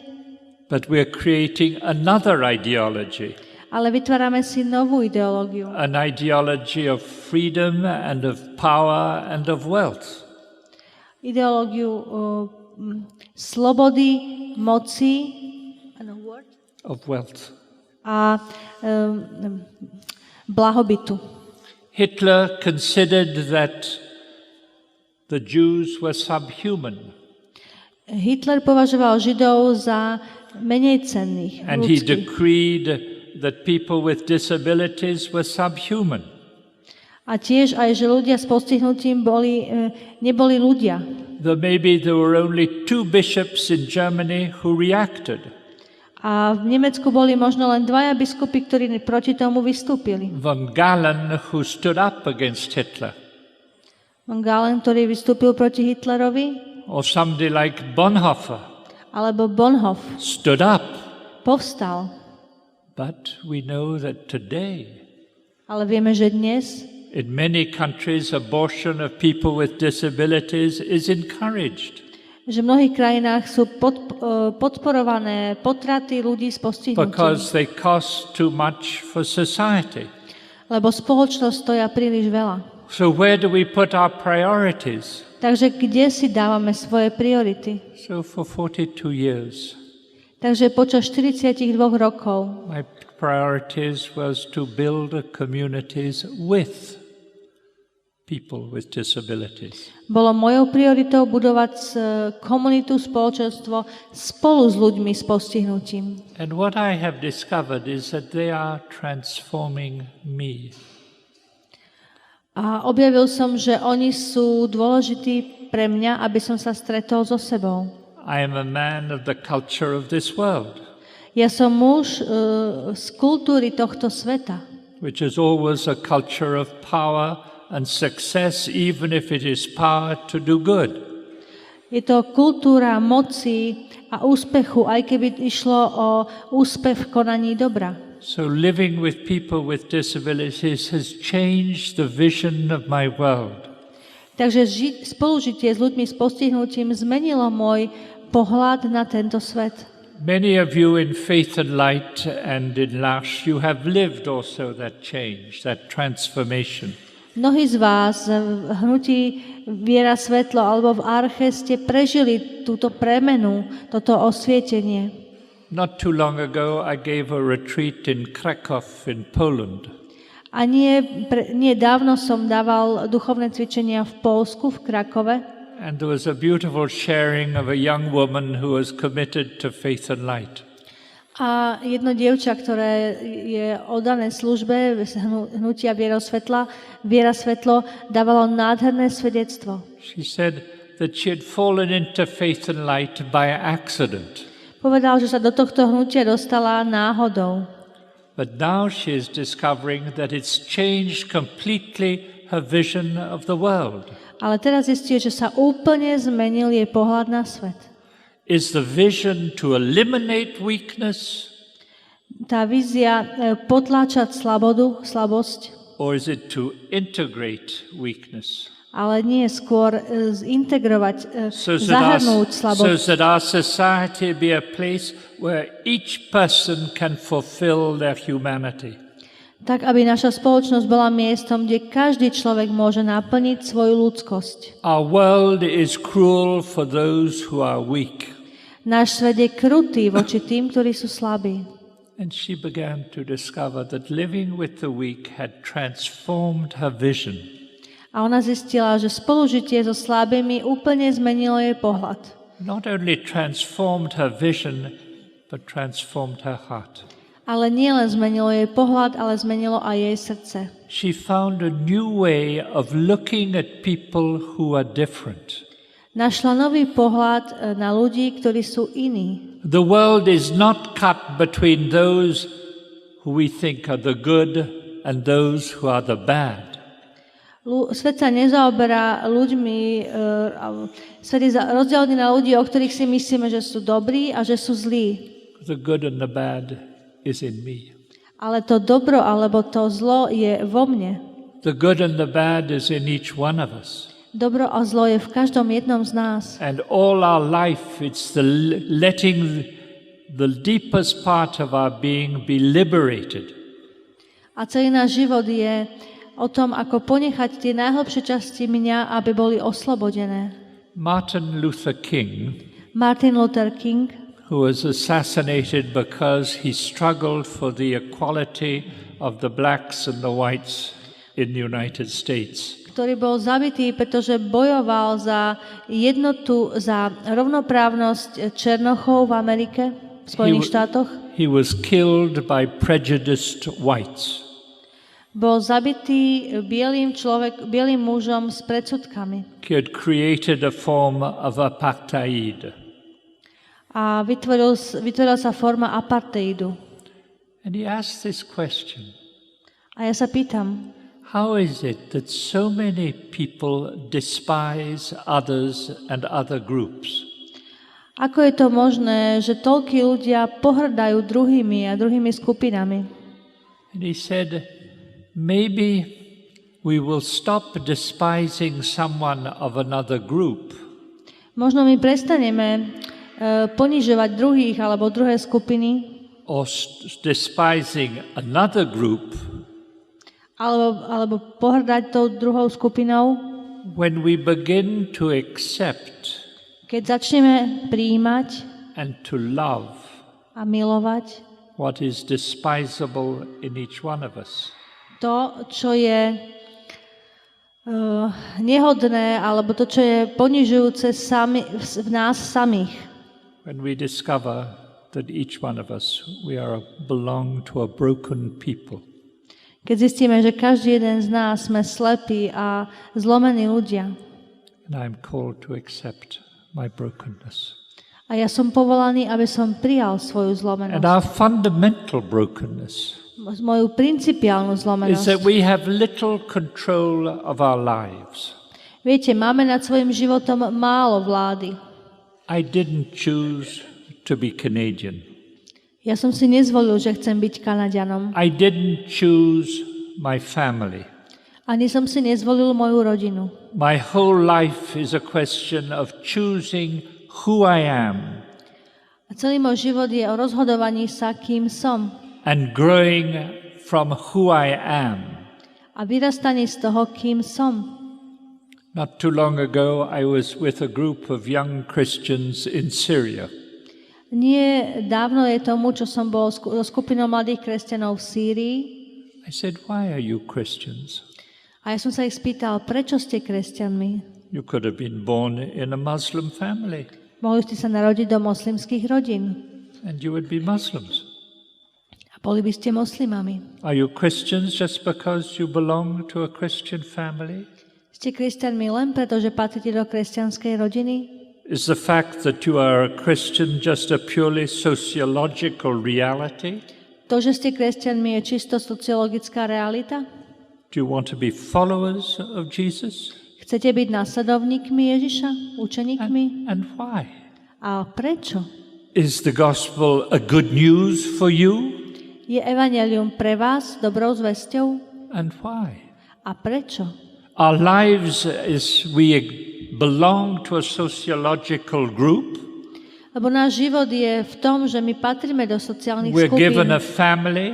But we're creating another ideology, ale vytvárame si novú ideológiu. an ideology of freedom and of power and of wealth. Ideológiu slobody, moci Of wealth. a blahobytu. Hitler considered that The Jews were subhuman. Hitler považoval Židov za menej cenných, And he ľudských. decreed that people with disabilities were subhuman. A tiež aj, že ľudia s postihnutím neboli ľudia. Maybe there were only 2 bishops in Germany who reacted. A v Nemecku boli možno len 2 biskupy, ktorí proti tomu vystúpili. Von Galen, who stood up against Hitler. Von Galen, ktorý vystúpil proti Hitlerovi, Or somebody like Bonhoeffer alebo Bonhoff stood up. povstal. But we know that today, Ale vieme, že dnes in many countries, abortion of people with disabilities is encouraged. že v mnohých krajinách sú podporované potraty ľudí s postihnutím, Because they cost too much for society. lebo spoločnosť stoja príliš veľa. So where do we put our priorities? Takže kde si dávame svoje priority? So for 42 years, Takže počas 42 rokov my priorities was to build communities with people with disabilities. bolo mojou prioritou budovať komunitu, spoločenstvo spolu s ľuďmi s postihnutím. And what I have discovered is that they are transforming me. A objavil som, že oni sú dôležití pre mňa, aby som sa stretol so sebou. I am a man of the culture of this world, Ja som muž z kultúry tohto sveta, which is always a culture of power and success, even if it is power to do good. Je to kultúra moci a úspechu, aj keby išlo o úspech v konaní dobra. So living with people with disabilities has changed the vision of my world. Takže spolužitie s ľuďmi s postihnutím zmenilo môj pohľad na tento svet. Many of you in Faith and Light and in L'Arche, you have lived also that change, that transformation. Mnohí z vás v hnutí Viera Svetlo alebo v Arche ste prežili túto premenu, toto osvietenie. Not too long ago, I gave a retreat in Krakow in Poland. A nie dávno som dával duchovné cvičenia v Poľsku, v Krakove. And there was a beautiful sharing of a young woman who was committed to Faith and Light. A jedno dievča, ktoré je oddané službe hnutia Viera Svetlo, dávalo nádherné svedectvo. She said that she had fallen into Faith and Light by accident. Povedal, že sa do tohto hnutia dostala náhodou. But now she is discovering that it's changed completely her vision of the world. Ale teraz zistí, že sa úplne zmenil jej pohľad na svet. Is the vision to eliminate weakness? Tá vízia potláčať slabosť, Or is it to integrate weakness? ale nie skôr zintegrovať, zahrnúť slabosť. So that our society be a place where each person can fulfill their humanity. Tak, aby naša spoločnosť bola miestom, kde každý človek môže naplniť svoju ľudskosť. Our world is cruel for those who are weak. Náš svet je krutý voči tým, ktorí sú slabí. And she began to discover that living with the weak had transformed her vision. A ona zistila, že spolužitie so slabými úplne zmenilo jej pohľad. Not only transformed her vision, but transformed her heart. Ale nielen zmenilo jej pohľad, ale zmenilo aj jej srdce. She found a new way of looking at people who are different. Našla nový pohľad na ľudí, ktorí sú iní. The world is not cut between those who we think are the good and those who are the bad. Svet sa nezaoberá ľuďmi, svet je rozdelený na ľudí, o ktorých si myslíme, že sú dobrí a že sú zlí. The good and the bad is in me. Ale to dobro alebo to zlo je vo mne. The good and the bad is in each one of us. Dobro a zlo je v každom jednom z nás. And all our life, it's the letting the deepest part of our being be liberated. A celý náš život je o tom, ako ponechať tie najhlbšie časti mňa, aby boli oslobodené. Martin Luther King, who was assassinated because he struggled for the equality of the blacks and the whites in the United States. ktorý bol zabitý, pretože bojoval za jednotu, za rovnoprávnosť černochov v Amerike, v Spojených štátoch. He was killed by prejudiced whites. Bol zabitý bielým mužom s predsudkami. He had created a form of apartheid. A vytvorila sa forma apartheidu. And he asked this question. A ja sa pýtam, how is it that so many people despise others and other groups? ako je to možné, že toľkí ľudia pohrdajú druhými a druhými skupinami? And he said, maybe we will stop despising someone of another group. Možno my prestaneme ponižovať druhých alebo druhé skupiny, or despising another group alebo pohrdať tou druhou skupinou, when we begin to accept keď začneme prijímať and to love a milovať what is despisable in each one of us. to, čo je nehodné, alebo to, čo je ponižujúce v nás samých. When we discover that each one of us, we belong to a broken people. Keď zistíme, že každý jeden z nás sme slepí a zlomení ľudia. And I'm called to accept my brokenness. A ja som povolaný, aby som prijal svoju zlomenosť. And our fundamental brokenness Moju principiálnu is zlomenosť. that we have little control of our lives. Viete, máme nad svojim životom málo vlády. I didn't choose to be Canadian. Ja som si nezvolil, že chcem byť Kanaďanom. I didn't choose my family. Ani som si nezvolil moju rodinu. My whole life is a question of choosing who I am A celý môj život je o rozhodovaní sa, kým som. and growing from who I am. A vyrastaní z toho, kým som. Not too long ago, I was with a group of young Christians in Syria. Nie dávno je tomu, čo som bol so skupinou mladých kresťanov v Sýrii. I said, why are you Christians? A ja som sa ich spýtal, prečo ste kresťanmi? You could have been born in a Muslim family Mohli ste sa narodiť do moslimských rodín. and you would be Muslims. A boli by ste moslimami. Are you Christians just because you belong to a Christian family? Ste kresťanmi len preto, že patríte do kresťanskej rodiny? Is the fact that you are a Christian just a purely sociological reality? To, že ste kresťanmi, je čisto sociologická realita? Do you want to be followers of Jesus? Chcete byť následovníkmi Ježiša? Učeníkmi? And why? A prečo? Is the gospel a good news for you? Je evanjelium pre vás dobrou zvesťou? And why? A prečo? Our lives we belong to a sociological group. Lebo náš život je v tom, že my patríme do sociálnych We're given skupín. a family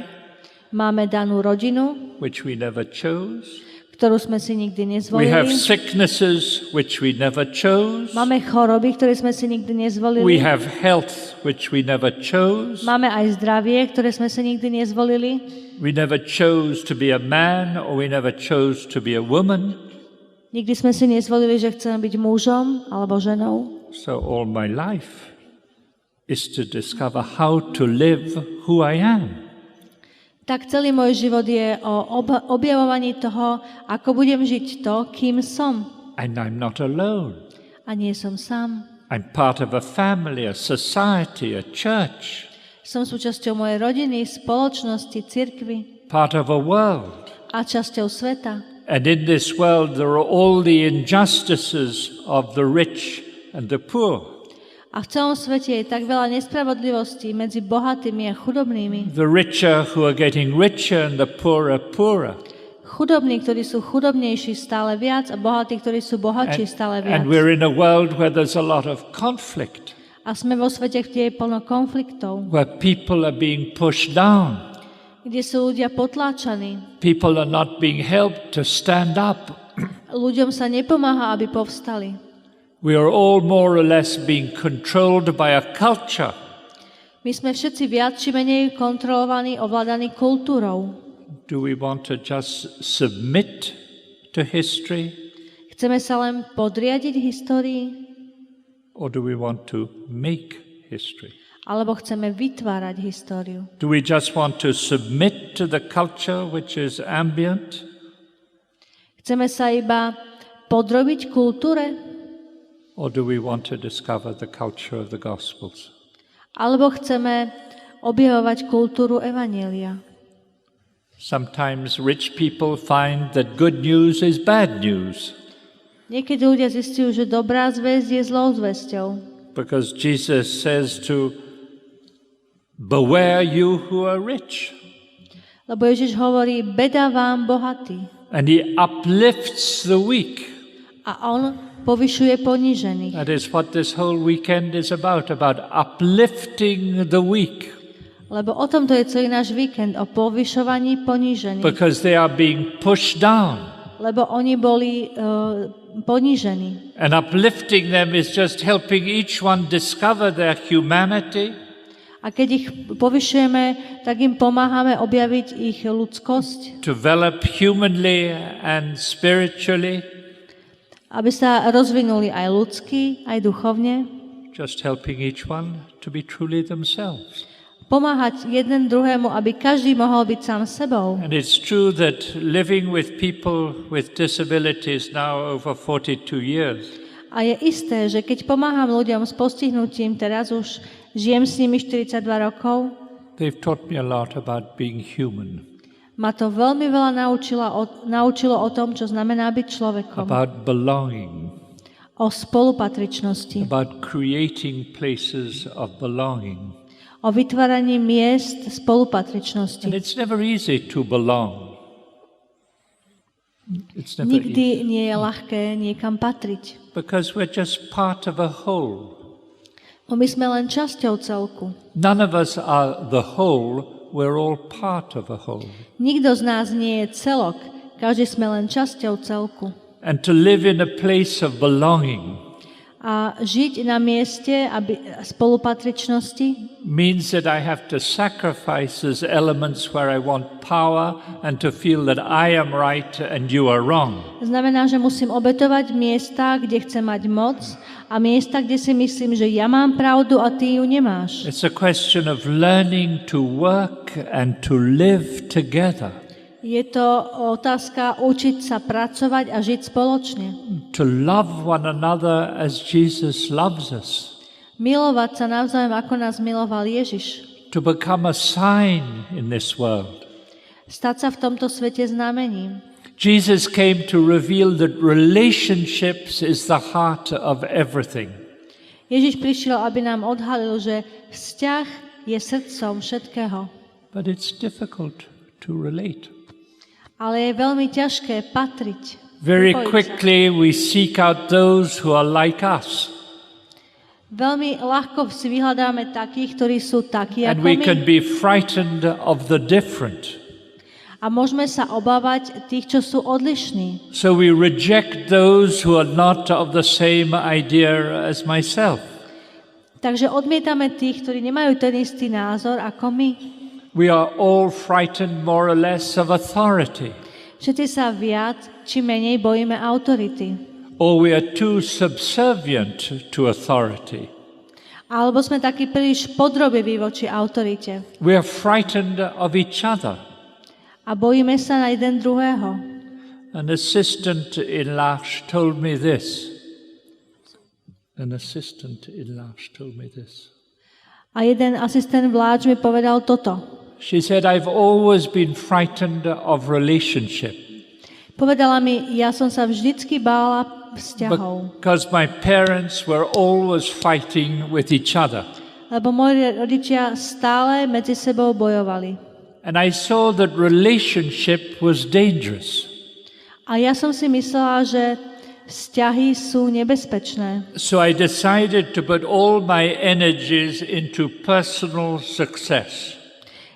Máme danú rodinu, which we never chose. ktorú sme si nikdy We have nezvolili. sicknesses which we never chose. Máme choroby, ktoré sme si nikdy We nezvolili. have health which we never chose. Máme aj zdravie, ktoré sme si nikdy nezvolili. We never chose to be a man or we never chose to be a woman. Nikdy sme si nezvolili, že chceme byť mužom alebo ženou. So all my life is to discover how to live who I am. Tak celý môj život je o objavovaní toho, ako budem žiť to, kým som. And I'm not alone. A nie som sám. I'm part of a family, a society, a church, Som súčasťou mojej rodiny, spoločnosti, cirkvi part of a world. a časťou sveta. And in this world there are all the injustices of the rich and the poor. A v celom svete je tak veľa nespravodlivostí medzi bohatými a chudobnými. The richer who are getting richer and the poorer poorer. Chudobní, ktorí sú chudobnejší stále viac a bohatí, ktorí sú bohatší stále And viac. we're in a world where there's a lot of conflict, A sme vo svete, kde je plno konfliktov, where people are being pushed down. kde sú ľudia potláčaní. People are not being helped to stand up. Ľuďom sa nepomáha, aby povstali. We are all more or less being controlled by a culture. My sme všetci viac či menej kontrolovaní, ovládaní kultúrou. Do we want to just submit to history? Chceme sa len podriadiť histórii? Or do we want to make history? Alebo chceme vytvárať históriu? Do we just want to submit to the culture which is ambient? Chceme sa iba podrobiť kultúre? Or do we want to discover the culture of the Gospels? Alebo chceme objavovať kultúru Evanjelia? Sometimes rich people find that good news is bad news. Niekedy ľudia zistujú, že dobrá zvesť je zlou zvesťou. Because Jesus says to beware you who are rich. Lebo Ježiš hovorí, beda vám bohatí. And he uplifts the weak. A on povyšuje ponížených. That is what this whole weekend is about uplifting the weak. Lebo o tomto je celý náš víkend, o povyšovaní ponížených. Because they are being pushed down. Lebo oni boli ponížení. And uplifting them is just helping each one discover their humanity. A keď ich povyšujeme, tak im pomáhame objaviť ich ľudskosť. Develop humanly and spiritually. Aby sa rozvinuli aj ľudsky, aj duchovne. Just helping each one to be truly themselves. Pomáhať jeden druhému, aby každý mohol byť sám sebou. And it's true that living with people with disabilities now over 42 years. A je isté, že keď pomáham ľuďom s postihnutím, teraz už žijem s nimi 42 rokov, they've taught me a lot about being human. Ma to veľmi veľa naučilo o tom, čo znamená byť človekom. About belonging. O spolupatričnosti. About creating places of belonging. O vytváraní miest spolupatričnosti. And it's never easy to belong. It's never Nikdy easy. nie je ľahké niekam patriť. Because we're just part of a whole. My sme len časťou celku. None of us are the whole, we're all part of a whole. Nikto z nás nie je celok, každý sme len časťou celku. And to live in a place of belonging A žiť na mieste spolupatričnosti means that I have to sacrifice those elements where I want power and to feel that I am right and you are wrong. znamená, že musím obetovať miesta, kde chcem mať moc a miesta, kde si myslím, že ja mám pravdu a ty ju nemáš. It's a question of learning to work and to live together. Je to otázka učiť sa pracovať a žiť spoločne. To love one another as Jesus loves us. Milovať sa navzájom, ako nás miloval Ježiš. To become a sign in this world. Stať sa v tomto svete znamením. Jesus came to reveal that relationships is the heart of everything. Ježiš prišiel, aby nám odhalil, že vzťah je srdcom všetkého. But it's difficult to relate. Ale je veľmi ťažké patriť. Very Pripojiť sa. quickly we seek out those who are like us. Veľmi ľahko si vyhľadáme takých, ktorí sú takí And ako we my. can be frightened of the different. A môžeme sa obávať tých, čo sú odlišní. So we reject those who are not of the same idea as myself. Takže odmietame tých, ktorí nemajú ten istý názor ako my. We are all frightened more or less of authority. Všetci sa viac či menej bojíme autority. Or we are too subservient to authority. Alebo sme takí príliš podrobiví voči autorite. We are frightened of each other. A bojíme sa na jeden druhého. An assistant in L'Arche told me this. A jeden asistent vláč mi povedal toto. She said, I've always been frightened of relationship. Povedala mi, ja som sa vždycky bála vzťahov. Because my parents were always fighting with each other. Lebo moji rodičia stále medzi sebou bojovali. And I saw that relationship was dangerous. A ja som si myslela, že vzťahy sú nebezpečné. So I decided to put all my energies into personal success.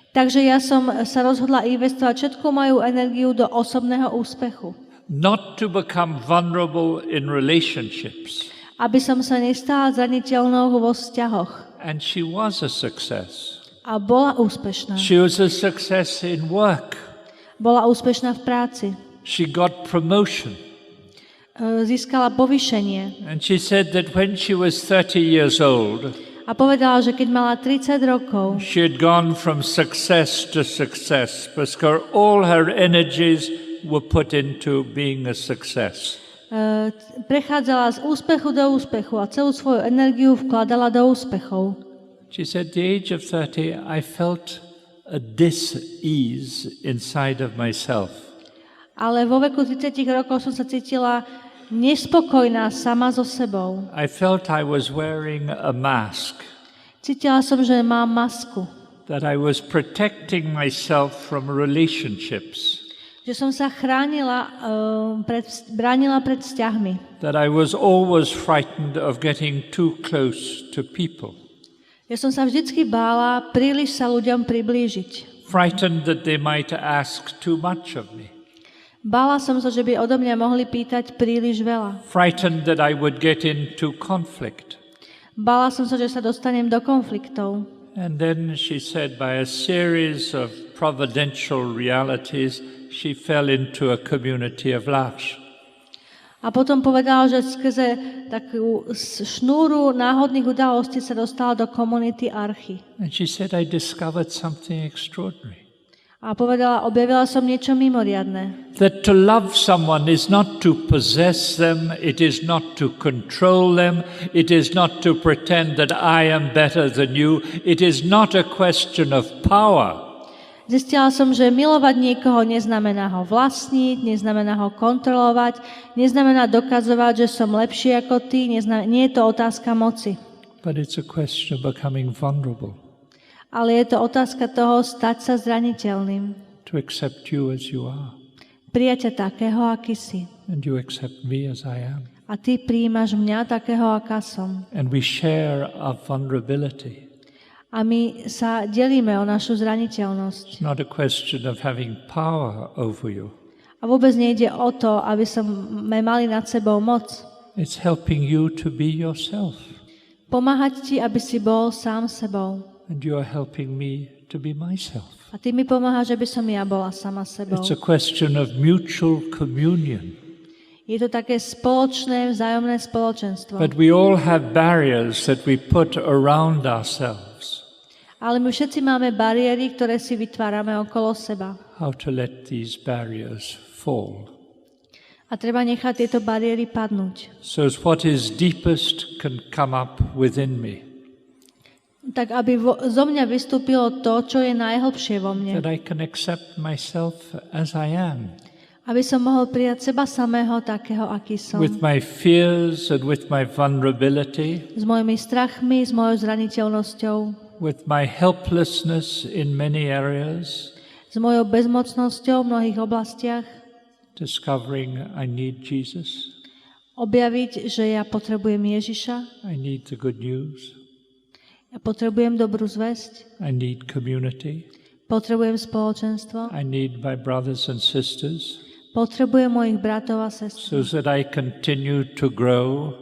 Takže ja som sa rozhodla investovať všetku moju energiu do osobného úspechu. Not to become vulnerable in relationships. Aby som sa nestala zraniteľnou vo vzťahoch. And she was a success. A bola úspešná. She was a success in work. Bola úspešná v práci. she got promotion. Získala povýšenie. And she said that when she was 30 years old, A povedala, že keď mala 30 rokov, she had gone from success to success because all her energies were put into being a success. Prechádzala z úspechu do úspechu a celú svoju energiu vkladala do úspechov. She said, at the age of 30, I felt a dis-ease inside of myself. Ale vo veku 30 rokov som sa cítila nespokojná sama so sebou. I felt I was wearing a mask, Cítila som, že mám masku. that I was protecting myself from relationships, Že som sa bránila pred vzťahmi. that I was always frightened of getting too close to people, Ja som sa vždycky bála príliš sa ľuďom priblížiť. frightened that they might ask too much of me, Bála som sa, že by odo mňa mohli pýtať príliš veľa. frightened that I would get into conflict. Bála som sa, že sa dostanem do konfliktov. And then she said, by a series of providential realities, she fell into a community of L'Arche. A potom povedala, že skrze takú šnúru náhodných udalostí sa dostala do komunity Archy. And she said, I discovered something extraordinary. A povedala, objavila som niečo mimoriadne. That to love someone is not to possess them, it is not to control them, it is not to pretend that I am better than you, it is not a question of power. Zistila som, že milovať niekoho neznamená ho vlastniť, neznamená ho kontrolovať, neznamená dokazovať, že som lepší ako ty, nie je to otázka moci. But it's a question of becoming vulnerable, Ale je to otázka toho stať sa zraniteľným. to accept you as you are, Prijať ťa takého, aký si. and you accept me as I am. A ty prijímaš mňa takého, aká som. And we share our vulnerability. A my sa delíme o našu zraniteľnosť. It's not a question of having power over you. A vôbec nejde o to, aby sme mali nad sebou moc. It's helping you to be yourself. Pomáhať ti, aby si bol sám sebou. And you are helping me to be myself. A ty mi pomáhaš, aby som ja bola sama sebou. It's a question of mutual communion. Je to také spoločné, vzájomné spoločenstvo. But we all have barriers that we put around ourselves. Ale my všetci máme bariéry, ktoré si vytvárame okolo seba. How to let these barriers fall. A treba nechať tieto bariéry padnúť. So as what is deepest can come up within me. Tak, aby zo mňa vystúpilo to, čo je najhlbšie vo mne. That I can accept myself as I am. Aby som mohol prijať seba samého takého, aký som. With my fears and with my vulnerability. S mojimi strachmi, s mojou zraniteľnosťou. With my helplessness in many areas. S mojou bezmocnosťou v mnohých oblastiach. Discovering I need Jesus. Objaviť, že ja potrebujem Ježiša. I need the good news. Ja potrebujem dobrú zvesť. I need community. Potrebujem spoločenstvo. I need my brothers and sisters. Potrebujem mojich bratov a sestry. So that I continue to grow.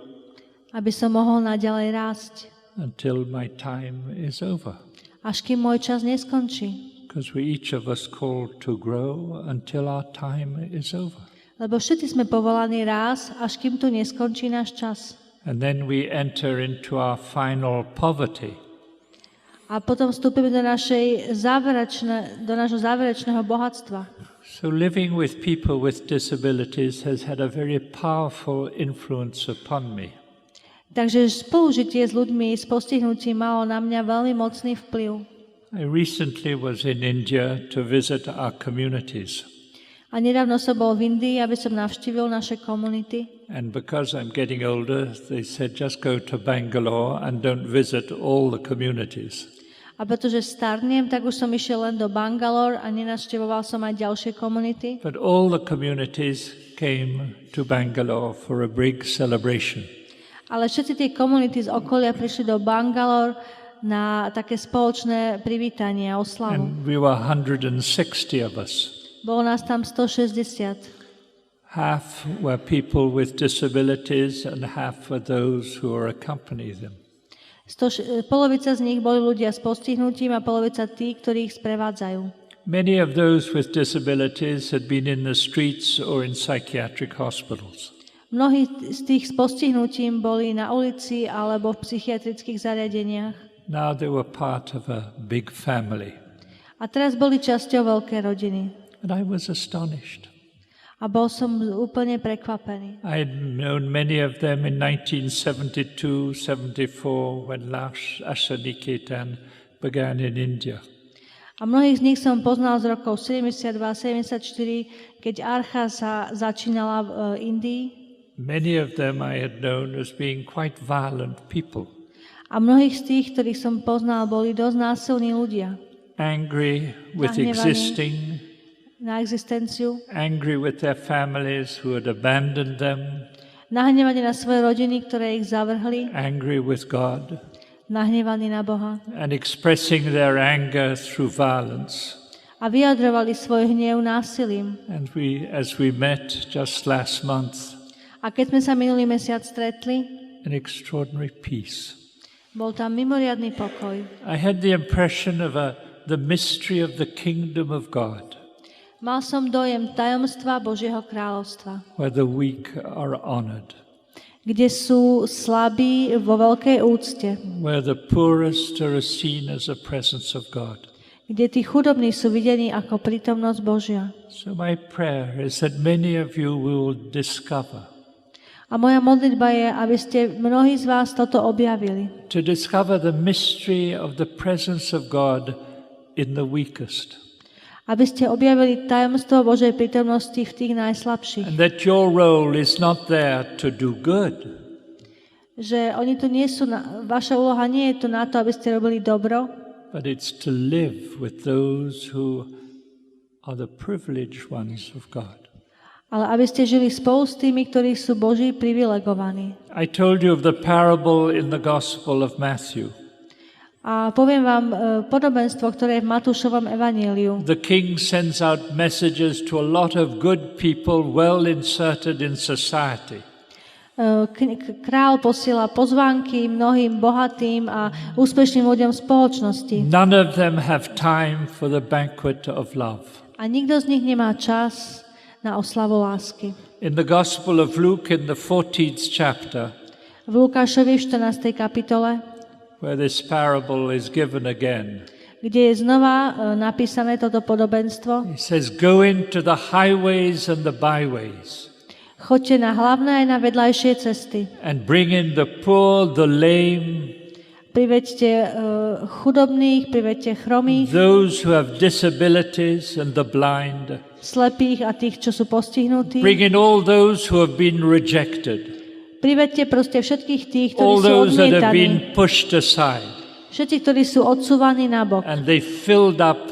Aby som mohol naďalej rásť. Until my time is over. Až kým môj čas neskončí. Because we each of us called to grow until our time is over. Lebo všetci sme povolaní rásť, až kým tu neskončí náš čas. And then we enter into our final poverty. A potom vstúpime do nášho záverečného bohatstva. So living with people with disabilities has had a very powerful influence upon me. Takže spolužitie s ľuďmi s postihnutím malo na mňa veľmi mocný vplyv. I recently was in India to visit our communities. A nedávno som bol v Indii, aby som navštívil naše komunity. And because I'm getting older, they said just go to Bangalore and don't visit all the communities. A pretože starnem, tak už som išiel len do Bangalore a nenavštevoval som aj ďalšie komunity. But all the communities came to Bangalore for a big celebration. Ale všetci tie komunity z okolia prišli do Bangalore na také spoločné privítanie a oslavu. And we were 160 of us. Bolo nás tam 160. Half were people with disabilities and half were those who accompany them. Polovica z nich boli ľudia s postihnutím a polovica tí, ktorí ich sprevádzajú. Many of those with disabilities had been in the streets or in psychiatric hospitals. Mnohí z tých s postihnutím boli na ulici alebo v psychiatrických zariadeniach. Now they were part of a big family. A teraz boli časťou veľkej rodiny. And I was astonished. A bol som úplne prekvapený. I had known many of them in 1972, 74, when Asha Niketan began in India. A mnohých z nich som poznal z rokov 72 a 74, keď Archa sa začínala v Indii. Many of them I had known as being quite violent people. A mnohých z tých, ktorých som poznal, boli dosť násilní ľudia. Angry with existing, na existenciu, angry with their families who had abandoned them, nahnevaní na svoje rodiny, ktoré ich zavrhli, angry with God, nahnevaní na Boha and expressing their anger through violence. a vyjadrovali svoj hnev násilím. And as we met just last month, A keď sme sa minulý mesiac stretli, an extraordinary peace. bol tam mimoriadny pokoj. I had the impression of the mystery of the kingdom of God, Mal som dojem tajomstva Božieho kráľovstva, where the weak are honored, kde sú slabí vo veľkej úcte, where the poorest are seen as a presence of God. kde tí chudobní sú videní ako prítomnosť Božia. So my prayer is that many of you will discover, A moja modlitba je, aby ste mnohí z vás toto objavili. to discover the mystery of the presence of God in the weakest. Aby ste objavili tajomstvo Božej prítomnosti v tých najslabších. And that your role is not there to do good, Že oni tu nie sú, vaša úloha nie je tu na to, aby ste robili dobro, but it's to live with those who are the privileged ones of God. ale aby ste žili spolu s tými, ktorí sú Boží privilegovaní. I told you of the parable in the Gospel of Matthew. A poviem vám podobenstvo, ktoré je v Matúšovom evaníliu. The king sends out messages to a lot of good people well inserted in society. Král posiela pozvánky mnohým bohatým a úspešným ľuďom v spoločnosti. None of them have time for the banquet of love. A nikto z nich nemá čas na oslavu lásky. In the Gospel of Luke in the 14th chapter, V Lukášovi v 14. kapitole, where this parable is given again, kde je znova napísané toto podobenstvo, he says, "Go into the highways and the byways choďte na hlavné aj na vedľajšie cesty. and bring in the poor, the lame, Priveďte chudobných, priveďte chromých, those who have disabilities and the blind. slepých a tých, čo sú postihnutí. Bring in all those who have been rejected, Priveďte proste všetkých tých, ktorí all sú those that have odmietaní. been pushed aside." Všetci, ktorí sú odsúvaní nabok. And they filled up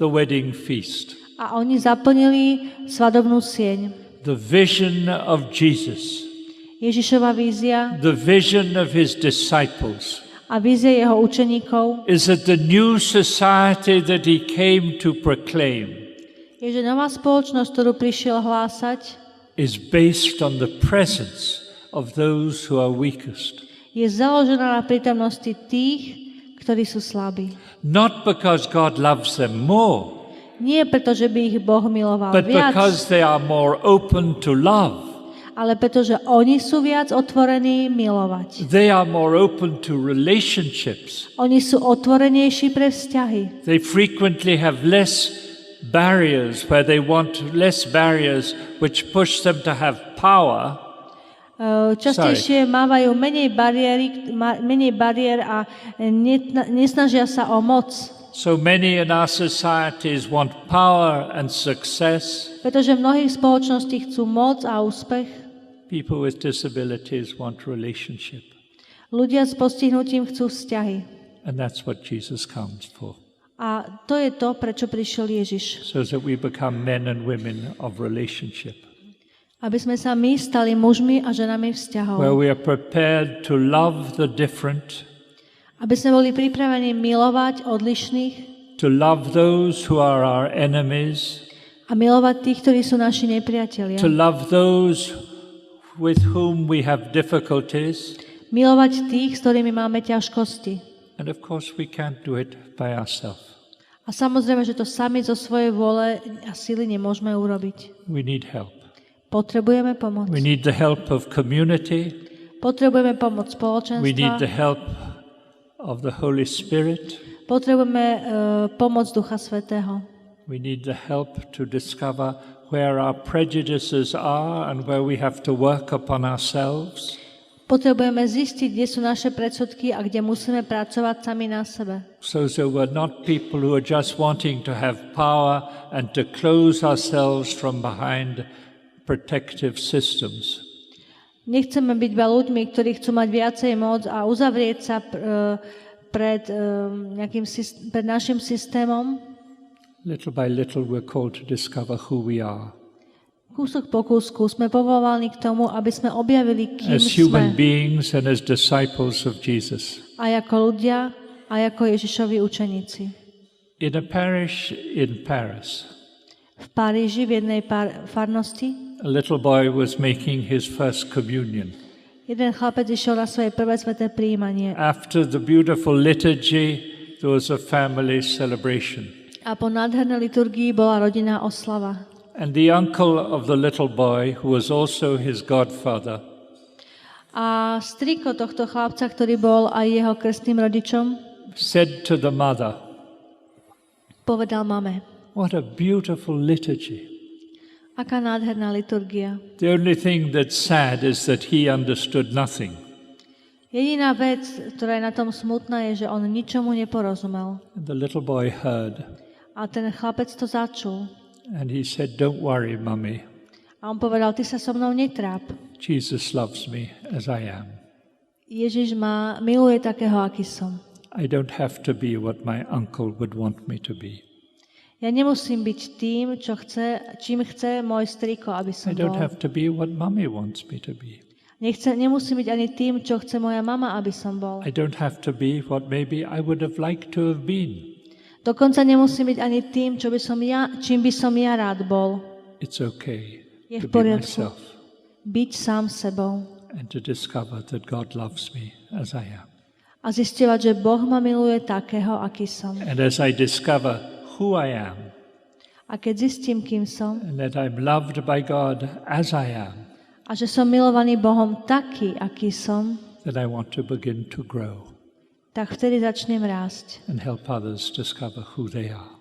the wedding feast. A oni zaplnili svadobnú sieň. The vision of Jesus, Ježišova vízia the vision of his disciples, a vízia jeho učeníkov is that the new society that he came to proclaim je, že nová spoločnosť, ktorú prišiel hlásať, is based on the presence of those who are weakest. je založená na prítomnosti tých, ktorí sú slabí. Not because God loves them more, Nie preto, že by ich Boh miloval but viac, because they are more open to love. ale preto, že oni sú viac otvorení milovať. They are more open to relationships. Oni sú otvorenejší pre vzťahy. They frequently have less barriers less barriers which push them to have power. Častejšie mávajú menej bariér a nesnažia sa o moc. So many in our societies want power and success. Pretože mnohí v spoločnosti chcú moc a úspech. People with disabilities want relationship. Ľudia s postihnutím chcú vzťahy. And that's what Jesus comes for. A to je to, prečo prišiel Ježiš. So that we become men and women of relationship. Aby sme sa my stali mužmi a ženami vzťahov. Where we are prepared to love the different. Aby sme boli pripravení milovať odlišných. To love those who are our enemies. A milovať tých, ktorí sú naši nepriatelia. To love those with whom we have difficulties. Milovať tých, s ktorými máme ťažkosti. And of course we can't do it by ourselves. A samozrejme, že to sami zo svojej vôle a sily nemôžeme urobiť. We need help. Potrebujeme pomoc. We need the help of community. Potrebujeme pomoc We need the spoločenstva. help of the Holy Spirit. Potrebujeme pomoc Ducha Svätého. We need the help to discover where our prejudices are and where we have to work upon ourselves. Potrebujeme zistiť, kde sú naše predsudky a kde musíme pracovať sami na sebe. So we're not people who are just wanting to have power and to close ourselves from behind protective systems. Nechceme byť iba ľuďmi, ktorí chcú mať viacej moc a uzavrieť sa pred našim systémom. Little by little we're called to discover who we are. Kúsok po kúsku sme povoláni k tomu, aby sme objavili, kým As human sme. beings and as disciples of Jesus. Aj ako ľudia, aj ako Ježišovi učeníci. In a parish in Paris, V Paríži, v jednej farnosti, a little boy was making his first communion. jeden chlapec išiel na svoje prvé sväté prijímanie. After the beautiful liturgy, there was a family celebration. A po nádhernej liturgii bola rodinná oslava. And the uncle of the little boy, who was also his godfather, A striko tohto chlapca, ktorý bol aj jeho krstným rodičom, said to the mother, povedal mame, "What a beautiful liturgy." aká nádherná liturgia. The only thing that's sad is that he understood nothing. Jediná vec, ktorá je na tom smutná, je, že on ničomu neporozumel. And the little boy heard, A ten chlapec to začul. and he said, "Don't worry, Mummy. A on povedal, ty sa so mnou netráp. Jesus loves me as I am. Ježiš ma miluje takého, aký som. I don't have to be what my uncle would want me to be. Ja nemusím byť tým, čím chce môj striko, aby som I don't bol. have to be what Mummy wants me to be. Nemusím byť ani tým, čo chce moja mama, aby som bol. I don't have to be what maybe I would have liked to have been. Dokonca nemusím byť ani tým, čím by som ja rád bol. It's okay Je to v be poriadku myself byť sám sebou and to discover that God loves me as I am. a zisťovať, že Boh ma miluje takého, aký som. And as I discover who I am A keď zistím, kým som and that I'm loved by God as I am, a že som milovaný Bohom taký, aký som, then I want to begin to grow tak vtedy začnem rásť and help others discover who they are.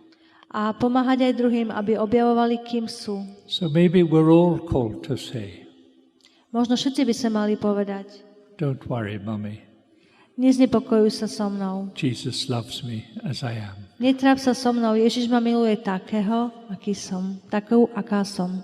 a pomáhať aj druhým, aby objavovali, kým sú. So maybe we're all called to say, Možno všetci by sa mali povedať, don't worry, Mummy. neznepokojuj sa so mnou, Jesus loves me as I am. netráp sa so mnou, Ježiš ma miluje takého, aký som, takú, aká som.